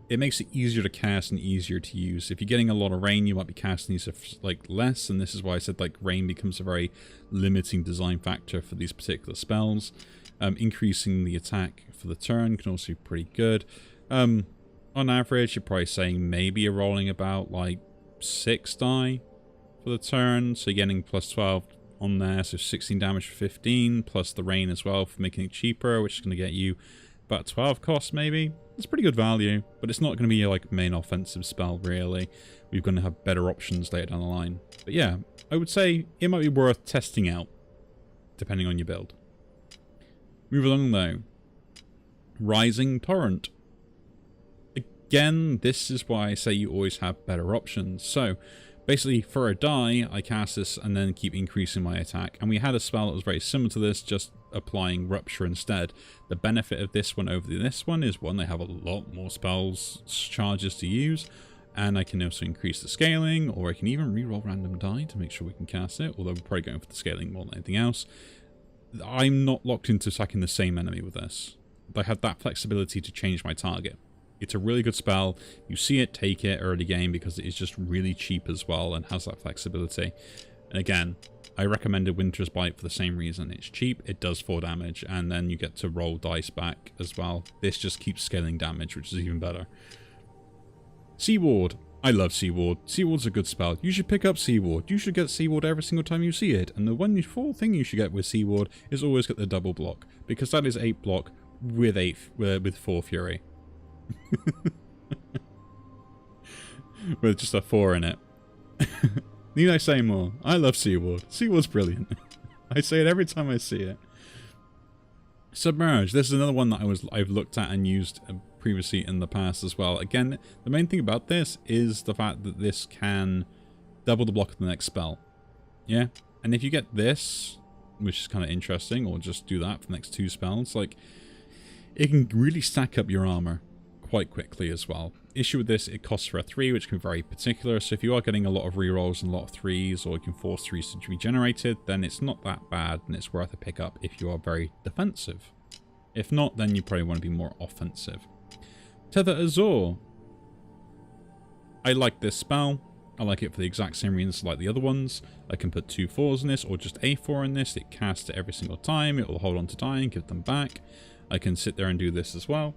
It makes it easier to cast and easier to use. If you're getting a lot of rain, you might be casting these like less, and this is why I said like rain becomes a very limiting design factor for these particular spells. Increasing the attack for the turn can also be pretty good. On average, you're probably saying maybe you're rolling about like 6 die for the turn, so you're getting +12 on there, so 16 damage for 15, plus the rain as well for making it cheaper, which is going to get you about 12 cost maybe. It's pretty good value, but it's not going to be your like main offensive spell really. We're going to have better options later down the line. But yeah, I would say it might be worth testing out, depending on your build. Move along though. Rising Torrent. Again, this is why I say you always have better options. So basically, for a die, I cast this and then keep increasing my attack. And we had a spell that was very similar to this, just applying Rupture instead. The benefit of this one over this one is, one, they have a lot more spells charges to use, and I can also increase the scaling, or I can even reroll random die to make sure we can cast it, although we're probably going for the scaling more than anything else. I'm not locked into attacking the same enemy with this. I have that flexibility to change my target. It's a really good spell. You see it, take it early game, because it is just really cheap as well and has that flexibility. And again, I recommended Winter's Bite for the same reason. It's cheap, it does 4 damage, and then you get to roll dice back as well. This just keeps scaling damage, which is even better. Seaward. I love Seaward. Seaward's a good spell. You should pick up Seaward. You should get Seaward every single time you see it. And the one full thing you should get with Seaward is always get the double block, because that is 8 block with 4 Fury. With just a 4 in it. Need I say more? I love Seaward. Seaward's brilliant. I say it every time I see it. Submerge. This is another one that I've looked at and used previously in the past as well. Again, the main thing about this is the fact that this can double the block of the next spell. Yeah? And if you get this, which is kind of interesting, or just do that for the next 2 spells, like, it can really stack up your armor quite quickly as well. Issue with this, it costs for a 3, which can be very particular, so if you are getting a lot of rerolls and a lot of 3s, or you can force 3s to be generated, then it's not that bad, and it's worth a pickup if you are very defensive. If not, then you probably want to be more offensive. Tether Azure. I like this spell. I like it for the exact same reasons like the other ones. I can put 2 4s in this, or just a 4 in this. It casts it every single time. It will hold on to die and give them back. I can sit there and do this as well,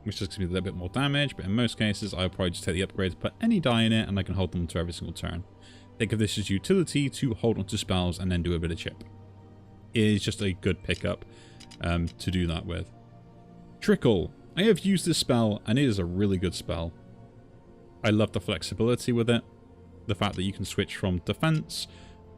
which just gives me a little bit more damage, but in most cases I'll probably just take the upgrades, put any die in it, and I can hold them to every single turn. Think of this as utility to hold onto spells and then do a bit of chip. It is just a good pickup to do that with. Trickle. I have used this spell, and it is a really good spell. I love the flexibility with it. The fact that you can switch from defense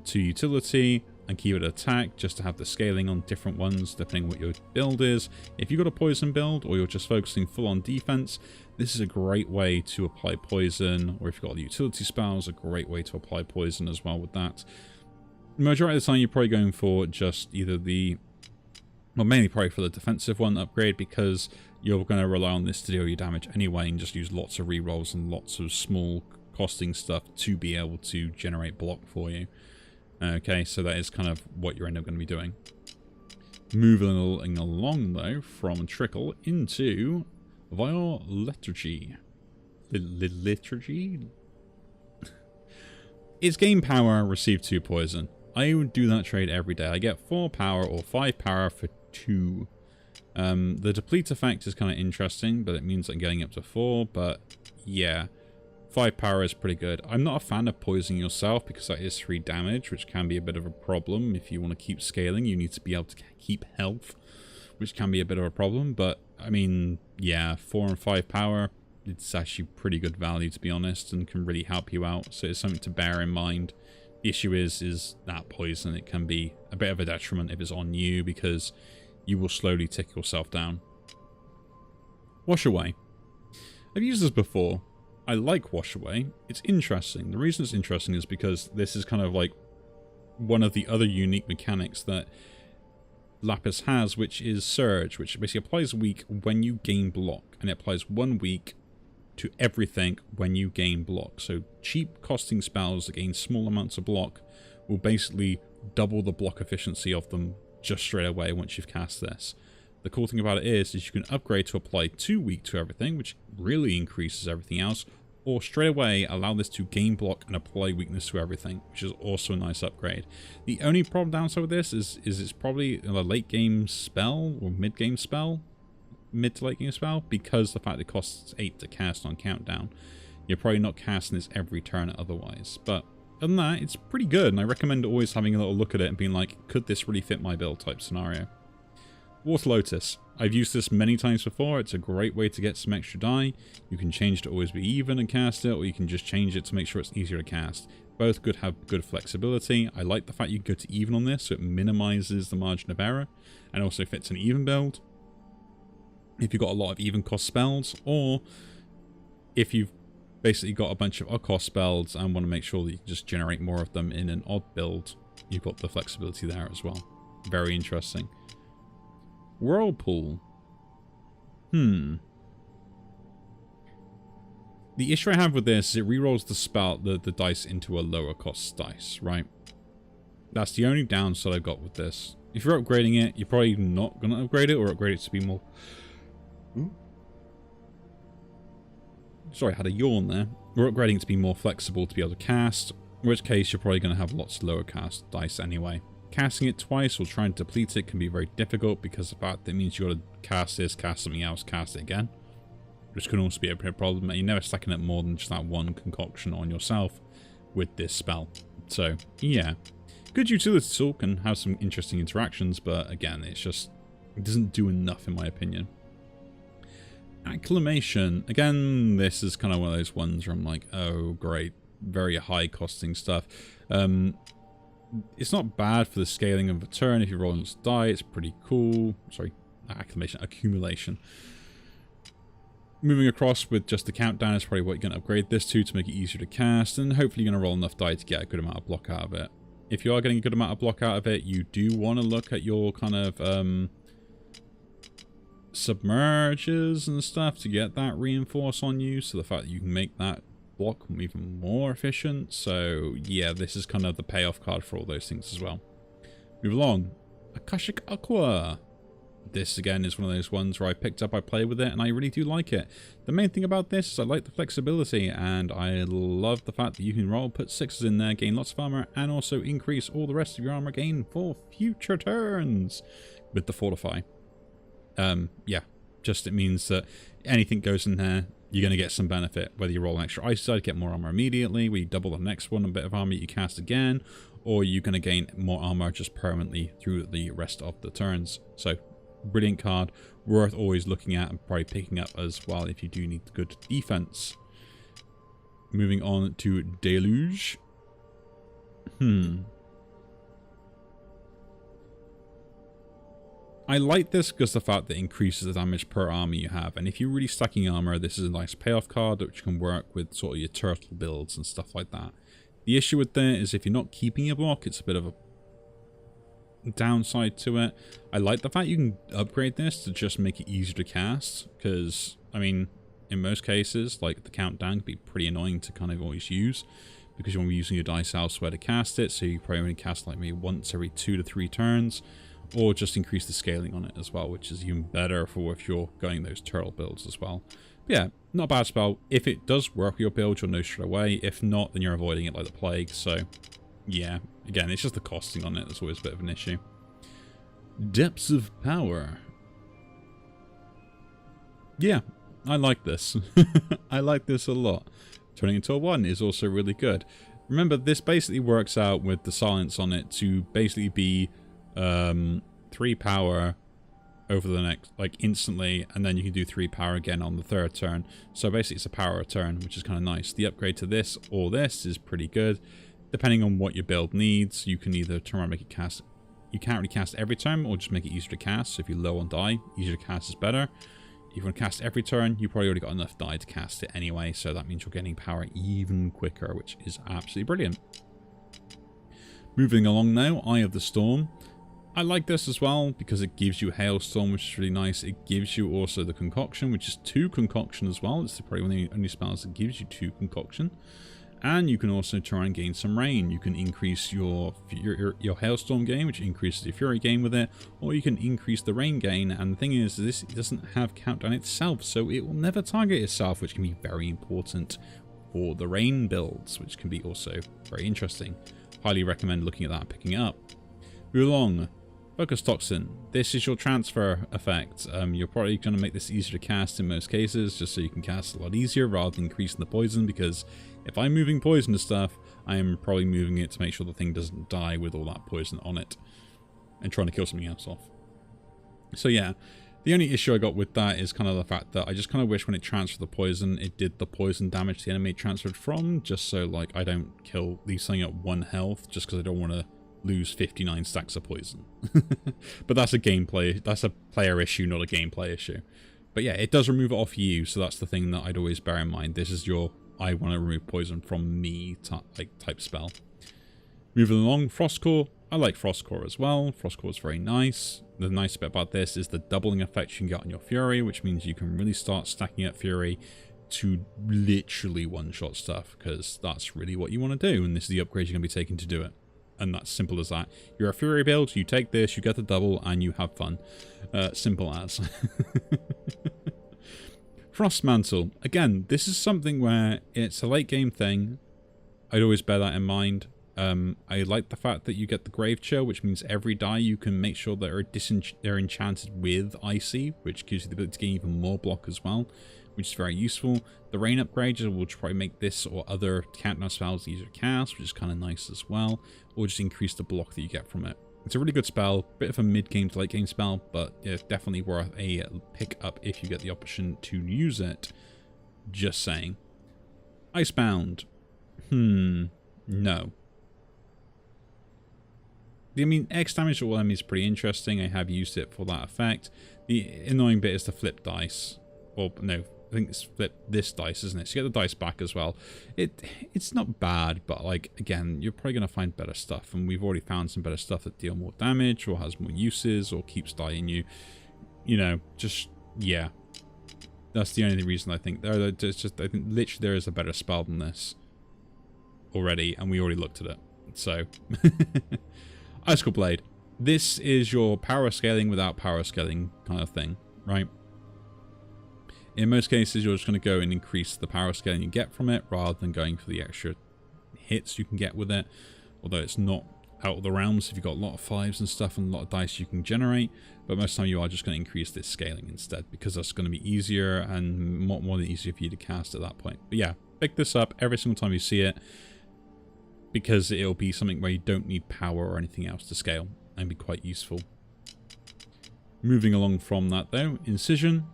to utility and keep it attack just to have the scaling on different ones depending on what your build is. If you've got a poison build or you're just focusing full on defense, this is a great way to apply poison, or if you've got utility spells, a great way to apply poison as well with that. The majority of the time you're probably going for just either the, well, mainly probably for the defensive one upgrade, because you're going to rely on this to deal your damage anyway and just use lots of rerolls and lots of small costing stuff to be able to generate block for you. Okay, so that is kind of what you're end up going to be doing. Moving along, though, from Trickle into Vile Liturgy. Liturgy? It's gain power, receive 2 poison. I would do that trade every day. I get 4 power or 5 power for 2. The deplete effect is kind of interesting, but it means I'm getting up to 4, but yeah. 5 power is pretty good. I'm not a fan of poisoning yourself because that is 3 damage, which can be a bit of a problem. If you want to keep scaling, you need to be able to keep health, which can be a bit of a problem. But, I mean, yeah, 4 and 5 power, it's actually pretty good value, to be honest, and can really help you out. So it's something to bear in mind. The issue is that poison. It can be a bit of a detriment if it's on you because you will slowly tick yourself down. Wash Away. I've used this before. I like Wash Away. It's interesting. The reason it's interesting is because this is kind of like one of the other unique mechanics that Lapis has, which is Surge, which basically applies weak when you gain block, and it applies 1 week to everything when you gain block. So cheap costing spells that gain small amounts of block will basically double the block efficiency of them just straight away once you've cast this. The cool thing about it is you can upgrade to apply 2 weak to everything, which really increases everything else, or straight away allow this to gain block and apply weakness to everything, which is also a nice upgrade. The only problem downside with this is it's probably a late game spell or mid game spell, mid to late game spell, because the fact it costs 8 to cast on countdown. You're probably not casting this every turn otherwise, but other than that, it's pretty good, and I recommend always having a little look at it and being like, could this really fit my build type scenario. Water Lotus. I've used this many times before. It's a great way to get some extra die. You can change to always be even and cast it, or you can just change it to make sure it's easier to cast. Both could have good flexibility. I like the fact you can go to even on this, so it minimizes the margin of error, and also fits an even build. If you've got a lot of even cost spells, or if you've basically got a bunch of odd cost spells and want to make sure that you can just generate more of them in an odd build, you've got the flexibility there as well. Very interesting. Whirlpool. The issue I have with this is it rerolls the spell, the dice into a lower cost dice, right? That's the only downside I've got with this. If you're upgrading it, you're probably not going to upgrade it or upgrade it to be more... Sorry, I had a yawn there. We're upgrading it to be more flexible to be able to cast, in which case you're probably going to have lots of lower cast dice anyway. Casting it twice or trying to deplete it can be very difficult because of that means you got to cast this, cast something else, cast it again, which can also be a problem. You're never stacking it more than just that one concoction on yourself with this spell. So yeah, good utility tool, can have some interesting interactions, but again, it doesn't do enough in my opinion. Acclamation. Again, this is kind of one of those ones where I'm like, oh great, very high costing stuff. It's not bad for the scaling of a turn. If you roll on this die, it's pretty cool. Sorry, acclamation, accumulation. Moving across with just the countdown is probably what you're going to upgrade this to make it easier to cast, and hopefully you're going to roll enough die to get a good amount of block out of it. If you are getting a good amount of block out of it, you do want to look at your kind of submerges and stuff to get that reinforce on you, so the fact that you can make that block even more efficient. So yeah, this is kind of the payoff card for all those things as well. Move along. Akashic Aqua. This again is one of those ones where I picked up, I played with it, and I really do like it. The main thing about this is I like the flexibility, and I love the fact that you can roll, put 6s in there, gain lots of armor, and also increase all the rest of your armor gain for future turns with the Fortify. Yeah, just it means that anything goes in there, you're going to get some benefit, whether you roll an extra ice side, get more armor immediately, where you double the next one, a bit of armor you cast again, or you're going to gain more armor just permanently through the rest of the turns. So brilliant card, worth always looking at and probably picking up as well if you do need good defense. Moving on to Deluge. I like this because the fact that it increases the damage per armor you have, and if you're really stacking armor, this is a nice payoff card which can work with sort of your turtle builds and stuff like that. The issue with that is if you're not keeping your block, it's a bit of a downside to it. I like the fact you can upgrade this to just make it easier to cast, because, I mean, in most cases, like the countdown can be pretty annoying to kind of always use, because you want to be using your dice elsewhere to cast it, so you probably only cast like maybe once every 2 to 3 turns. Or just increase the scaling on it as well, which is even better for if you're going those turtle builds as well. But yeah, not a bad spell. If it does work with your build, you'll know straight away. If not, then you're avoiding it like the plague. So yeah, again, it's just the costing on it that's always a bit of an issue. Depths of Power. Yeah, I like this. I like this a lot. Turning into a 1 is also really good. Remember, this basically works out with the silence on it to basically be 3 power over the next, like, instantly, and then you can do 3 power again on the 3rd turn. So basically it's a power turn, which is kind of nice. The upgrade to this or this is pretty good. Depending on what your build needs, you can either turn around and make it cast. You can't really cast every turn, or just make it easier to cast. So if you're low on die, easier to cast is better. If you want to cast every turn, you probably already got enough die to cast it anyway, so that means you're getting power even quicker, which is absolutely brilliant. Moving along now, Eye of the Storm. I like this as well because it gives you Hailstorm, which is really nice. It gives you also the Concoction, which is 2 Concoction as well. It's probably one of the only spells that gives you 2 Concoction. And you can also try and gain some Rain. You can increase your Hailstorm gain, which increases your Fury gain with it, or you can increase the Rain gain. And the thing is, this doesn't have countdown itself, so it will never target itself, which can be very important for the Rain builds, which can be also very interesting. Highly recommend looking at that and picking it up. Move along. Focus Toxin. This is your transfer effect. You're probably going to make this easier to cast in most cases, just so you can cast a lot easier rather than increasing the poison, because if I'm moving poison to stuff, I am probably moving it to make sure the thing doesn't die with all that poison on it and trying to kill something else off. So yeah, the only issue I got with that is kind of the fact that I just kind of wish when it transferred the poison, it did the poison damage to the enemy it transferred from, just so like I don't leave something at 1 health just because I don't want to lose 59 stacks of poison. But that's a player issue, not a gameplay issue. But yeah, it does remove it off you, so that's the thing that I'd always bear in mind. This is your I want to remove poison from me type spell. Moving along, Frostcore. I like Frostcore as well. Frostcore is very nice. The nice bit about this is the doubling effect you can get on your Fury, which means you can really start stacking up Fury to literally one-shot stuff, because that's really what you want to do, and this is the upgrade you're going to be taking to do it. And that's simple as that. You're a Fury build, you take this, you get the double, and you have fun. Simple as. Frost Mantle. Again, this is something where it's a late game thing. I'd always bear that in mind. I like the fact that you get the Grave Chill, which means every die you can make sure that they're enchanted with Icy, which gives you the ability to gain even more block as well, which is very useful. The Rain upgrade will probably make this or other countdown spells easier to cast, which is kind of nice as well, or just increase the block that you get from it. It's a really good spell, bit of a mid-game to late-game spell, but yeah, definitely worth a pick-up if you get the option to use it. Just saying. Icebound. No. I mean, X damage to all enemies is pretty interesting. I have used it for that effect. The annoying bit is the flip dice. Or, no, I think it's flip this dice, isn't it? So you get the dice back as well. It's not bad, but like, again, you're probably going to find better stuff. And we've already found some better stuff that deal more damage or has more uses or keeps die in you. You know, just, yeah. That's the only reason I think. I think literally there is a better spell than this already. And we already looked at it. So, Icicle Blade. This is your power scaling without power scaling kind of thing, right? In most cases, you're just going to go and increase the power scaling you get from it, rather than going for the extra hits you can get with it. Although it's not out of the realms if you've got a lot of 5s and stuff and a lot of dice you can generate. But most of the time you are just going to increase this scaling instead, because that's going to be easier and more than easier for you to cast at that point. But yeah, pick this up every single time you see it, because it'll be something where you don't need power or anything else to scale, and be quite useful. Moving along from that though, Incision.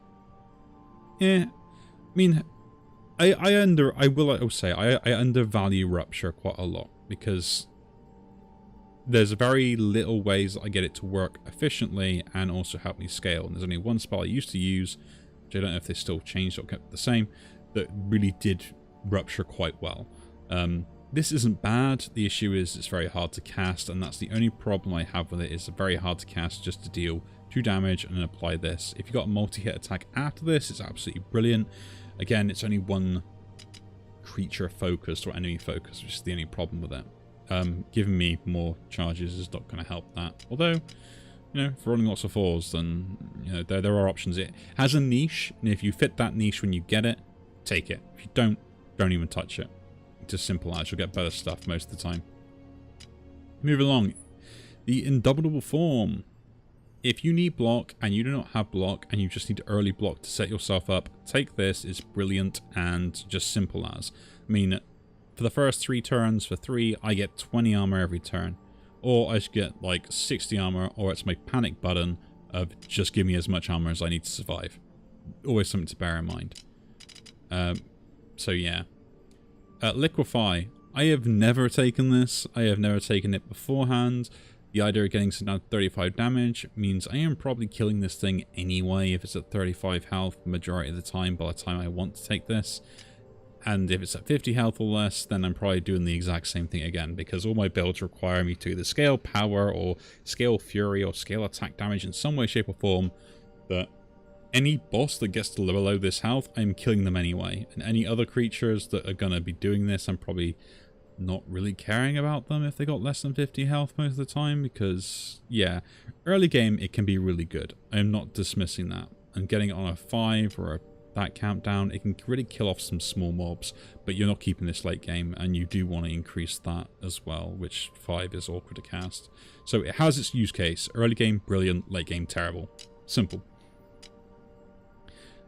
Yeah, I mean, I undervalue Rupture quite a lot because there's very little ways that I get it to work efficiently and also help me scale. And there's only one spell I used to use, which I don't know if they still changed or kept the same, that really did Rupture quite well. This isn't bad. The issue is it's very hard to cast, and that's the only problem I have with it. It's very hard to cast just to deal 2 damage and then apply this. If you got a multi-hit attack after this, it's absolutely brilliant. Again, it's only one creature focused or enemy focused, which is the only problem with it. Giving me more charges is not going to help that. Although, you know, for rolling lots of 4s, then, you know, there are options. It has a niche, and if you fit that niche when you get it, take it. If you don't even touch it. It's as simple as you'll get better stuff most of the time. Move along. The Indomitable Form. If you need block and you do not have block and you just need early block to set yourself up, take this. It's brilliant and just simple as. I mean, for the first 3 turns, for 3, I get 20 armor every turn. Or I should get like 60 armor, or it's my panic button of just give me as much armor as I need to survive. Always something to bear in mind. So yeah. Liquefy. I have never taken this. I have never taken it beforehand. The idea of getting down to 35 damage means I am probably killing this thing anyway if it's at 35 health majority of the time by the time I want to take this. And if it's at 50 health or less, then I'm probably doing the exact same thing again, because all my builds require me to either scale power or scale fury or scale attack damage in some way, shape or form. That any boss that gets to below this health, I'm killing them anyway. And any other creatures that are going to be doing this, I'm probably not really caring about them if they got less than 50 health most of the time, because, yeah, early game it can be really good. I'm not dismissing that. And getting it on a 5 or that countdown, it can really kill off some small mobs, but you're not keeping this late game, and you do want to increase that as well, which 5 is awkward to cast. So it has its use case. Early game, brilliant. Late game, terrible. Simple.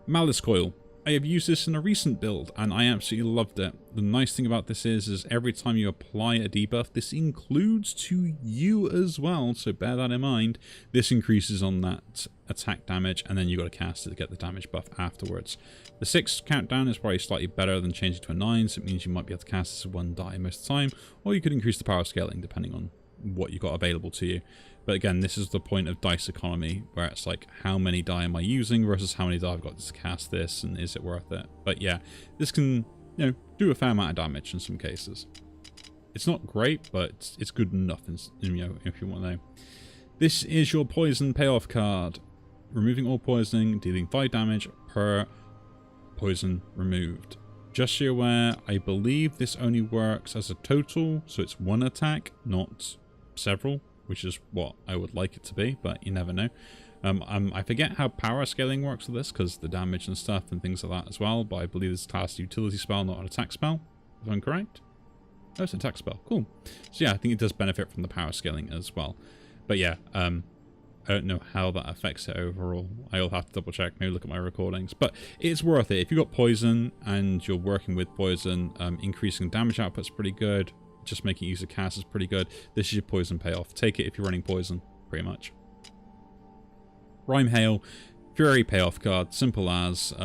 Malice Coil. I have used this in a recent build and I absolutely loved it. The nice thing about this is every time you apply a debuff, this includes to you as well, so bear that in mind. This increases on that attack damage, and then you got to cast it to get the damage buff afterwards. The 6 countdown is probably slightly better than changing to a 9, so it means you might be able to cast this as 1 die most of the time, or you could increase the power scaling depending on what you got available to you. But again, this is the point of dice economy, where it's like, how many die am I using versus how many die I've got to cast this, and is it worth it? But yeah, this can, you know, do a fair amount of damage in some cases. It's not great, but it's good enough, you know, if you want to know. This is your poison payoff card. Removing all poisoning, dealing 5 damage per poison removed. Just so you're aware, I believe this only works as a total, so it's 1 attack, not several, which is what I would like it to be, but you never know. I forget how power scaling works with this, because the damage and stuff and things like that as well, but I believe this is classed utility spell, not an attack spell, if I'm correct. Oh, it's an attack spell. Cool. So yeah, I think it does benefit from the power scaling as well. But yeah, I don't know how that affects it overall. I'll have to double check, maybe look at my recordings. But it's worth it. If you've got poison and you're working with poison, increasing damage output's pretty good. Just making use of cast is pretty good. This is your poison payoff. Take it if you're running poison, pretty much. Rime Hail, Fury payoff card, simple as.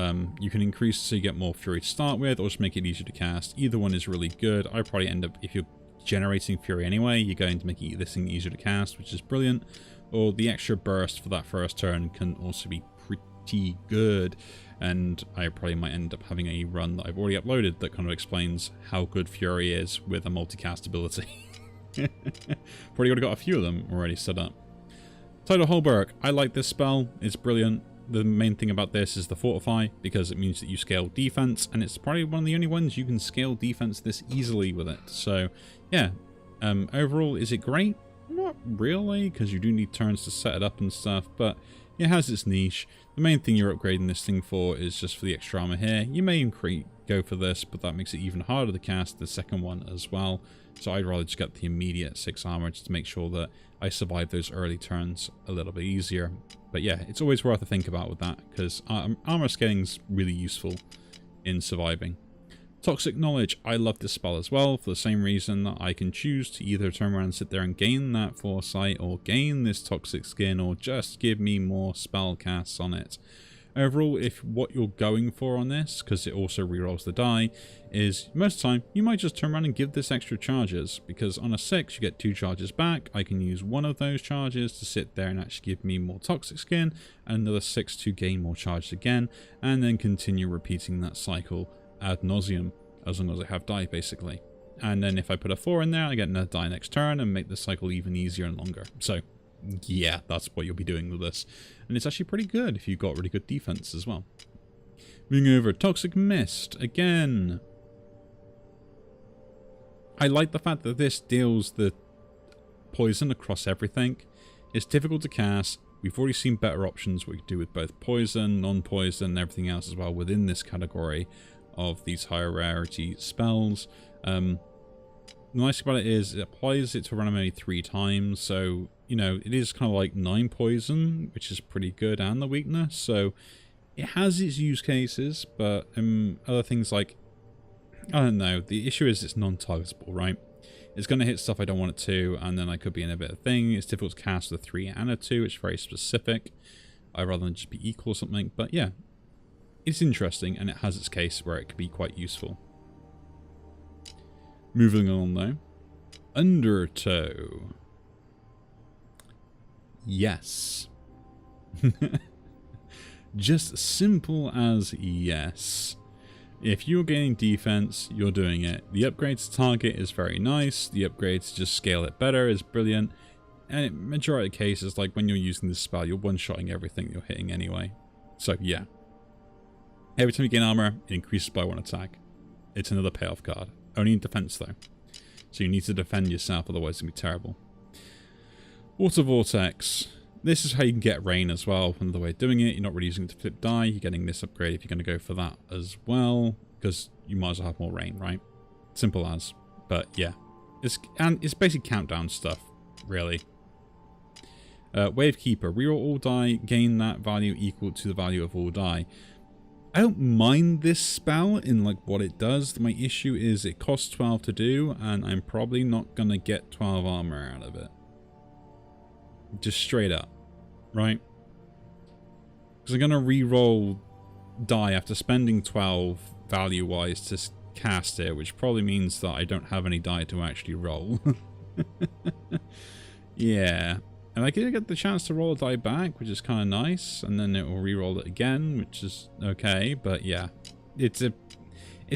You can increase so you get more Fury to start with, or just make it easier to cast. Either one is really good. I probably end up, if you're generating Fury anyway, you're going to make this thing easier to cast, which is brilliant. Or the extra burst for that first turn can also be pretty good. And I probably might end up having a run that I've already uploaded that kind of explains how good Fury is with a multicast ability. Probably already got a few of them already set up. Tidal Holberg. I like this spell. It's brilliant. The main thing about this is the Fortify, because it means that you scale defense, and it's probably one of the only ones you can scale defense this easily with it. So yeah, overall, is it great? Not really, because you do need turns to set it up and stuff, but it has its niche. The main thing you're upgrading this thing for is just for the extra armor here. You may go for this, but that makes it even harder to cast the second one as well. So I'd rather just get the immediate 6 armor just to make sure that I survive those early turns a little bit easier. But yeah, it's always worth a think about with that, because armor scaling is really useful in surviving. Toxic Knowledge, I love this spell as well for the same reason that I can choose to either turn around and sit there and gain that foresight or gain this toxic skin or just give me more spell casts on it. Overall, if what you're going for on this, because it also rerolls the die, is most of the time you might just turn around and give this extra charges, because on a 6 you get 2 charges back. I can use one of those charges to sit there and actually give me more toxic skin, and another 6 to gain more charges again, and then continue repeating that cycle ad nauseum, as long as I have die basically. And then if I put a 4 in there, I get another die next turn and make the cycle even easier and longer. So yeah, that's what you'll be doing with this. And it's actually pretty good if you've got really good defense as well. Moving over, Toxic Mist. Again, I like the fact that this deals the poison across everything. It's difficult to cast. We've already seen better options what you do with both poison, non-poison, and everything else as well within this category of these higher rarity spells. The nice thing about it is it applies it to random only 3 times, so you know it is kind of like 9 poison, which is pretty good, and the weakness, so it has its use cases. But other things like, I don't know, the issue is it's non-targetable, right? It's going to hit stuff I don't want it to, and then I could be in a bit of thing. It's difficult to cast with a 3 and a 2, which is very specific. I'd rather than just be equal or something, but yeah, it's interesting, and it has its case where it could be quite useful. Moving on though, Undertow. Yes. Just simple as yes. If you're gaining defense, you're doing it. The upgrade to target is very nice. The upgrade to just scale it better is brilliant. And in majority of cases, like when you're using this spell, you're one-shotting everything you're hitting anyway. So yeah. Every time you gain armor, it increases by 1 attack. It's another payoff card. Only in defense though. So you need to defend yourself, otherwise it's going to be terrible. Water Vortex. This is how you can get rain as well. Another way of doing it. You're not really using it to flip die. You're getting this upgrade if you're going to go for that as well, because you might as well have more rain, right? Simple as. But yeah, it's basically countdown stuff, really. Wavekeeper. Reroll all die. Gain that value equal to the value of all die. I don't mind this spell in like what it does. My issue is it costs 12 to do, and I'm probably not going to get 12 armor out of it. Just straight up, right? Because I'm going to re-roll die after spending 12 value-wise to cast it, which probably means that I don't have any die to actually roll. Yeah. And I get the chance to roll a die back, which is kind of nice, and then it will re-roll it again, which is okay, but yeah. It's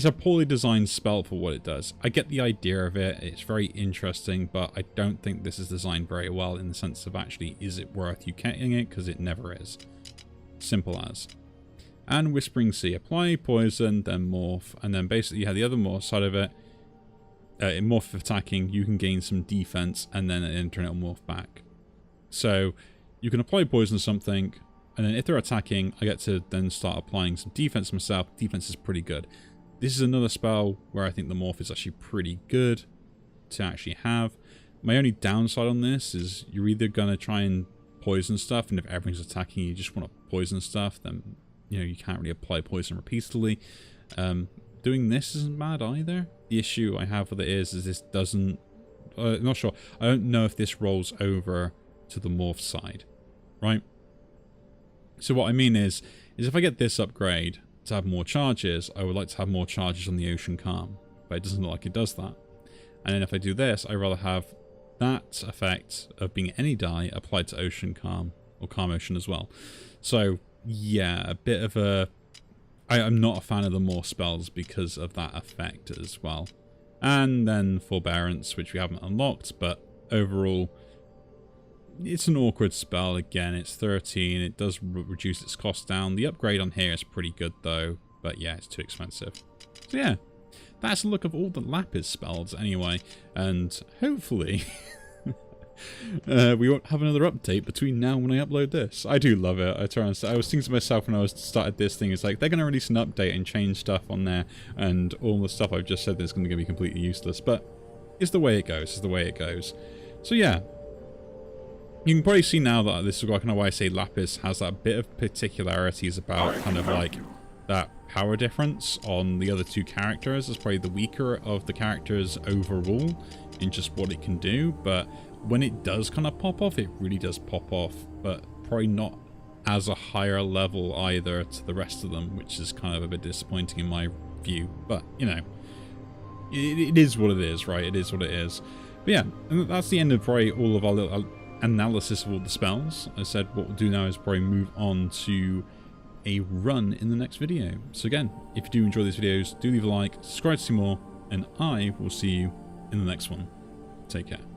a poorly designed spell for what it does. I get the idea of it, it's very interesting, but I don't think this is designed very well in the sense of actually, is it worth you getting it? Because it never is. Simple as. And Whispering Sea. Apply poison, then morph, and then basically you have the other morph side of it. In morph attacking, you can gain some defense, and then in turn it'll morph back. So you can apply poison to something, and then if they're attacking, I get to then start applying some defense myself. Defense is pretty good. This is another spell where I think the morph is actually pretty good to actually have. My only downside on this is you're either going to try and poison stuff, and if everything's attacking you just want to poison stuff, then you know you can't really apply poison repeatedly. Doing this isn't bad either. The issue I have with it is this doesn't... I'm not sure. I don't know if this rolls over to the morph side, right? So what I mean is if I get this upgrade to have more charges, I would like to have more charges on the Ocean Calm, but it doesn't look like it does that. And then if I do this, I'd rather have that effect of being any die applied to Ocean Calm, or Calm Ocean as well. So yeah, a bit of a... I'm not a fan of the more spells because of that effect as well. And then Forbearance, which we haven't unlocked, but overall, it's an awkward spell. Again, it's 13. It does reduce its cost down. The upgrade on here is pretty good though, but yeah, it's too expensive. So yeah, that's a look of all the Lapis spells anyway, and hopefully we won't have another update between now and when I upload this. I do love it. I was thinking to myself when I started this thing, it's like they're going to release an update and change stuff on there, and all the stuff I've just said is going to be completely useless, but it's the way it goes. It's the way it goes. So yeah. You can probably see now that this is kind of why I say Lapis has that bit of particularities about kind of like that power difference on the other two characters. It's probably the weaker of the characters overall in just what it can do, but when it does kind of pop off, it really does pop off, but probably not as a higher level either to the rest of them, which is kind of a bit disappointing in my view. But, you know, it is what it is, right? It is what it is. But yeah, and that's the end of probably all of our little analysis of all the spells. I said what we'll do now is probably move on to a run in the next video. So again, if you do enjoy these videos, do leave a like, subscribe to see more, and I will see you in the next one. Take care.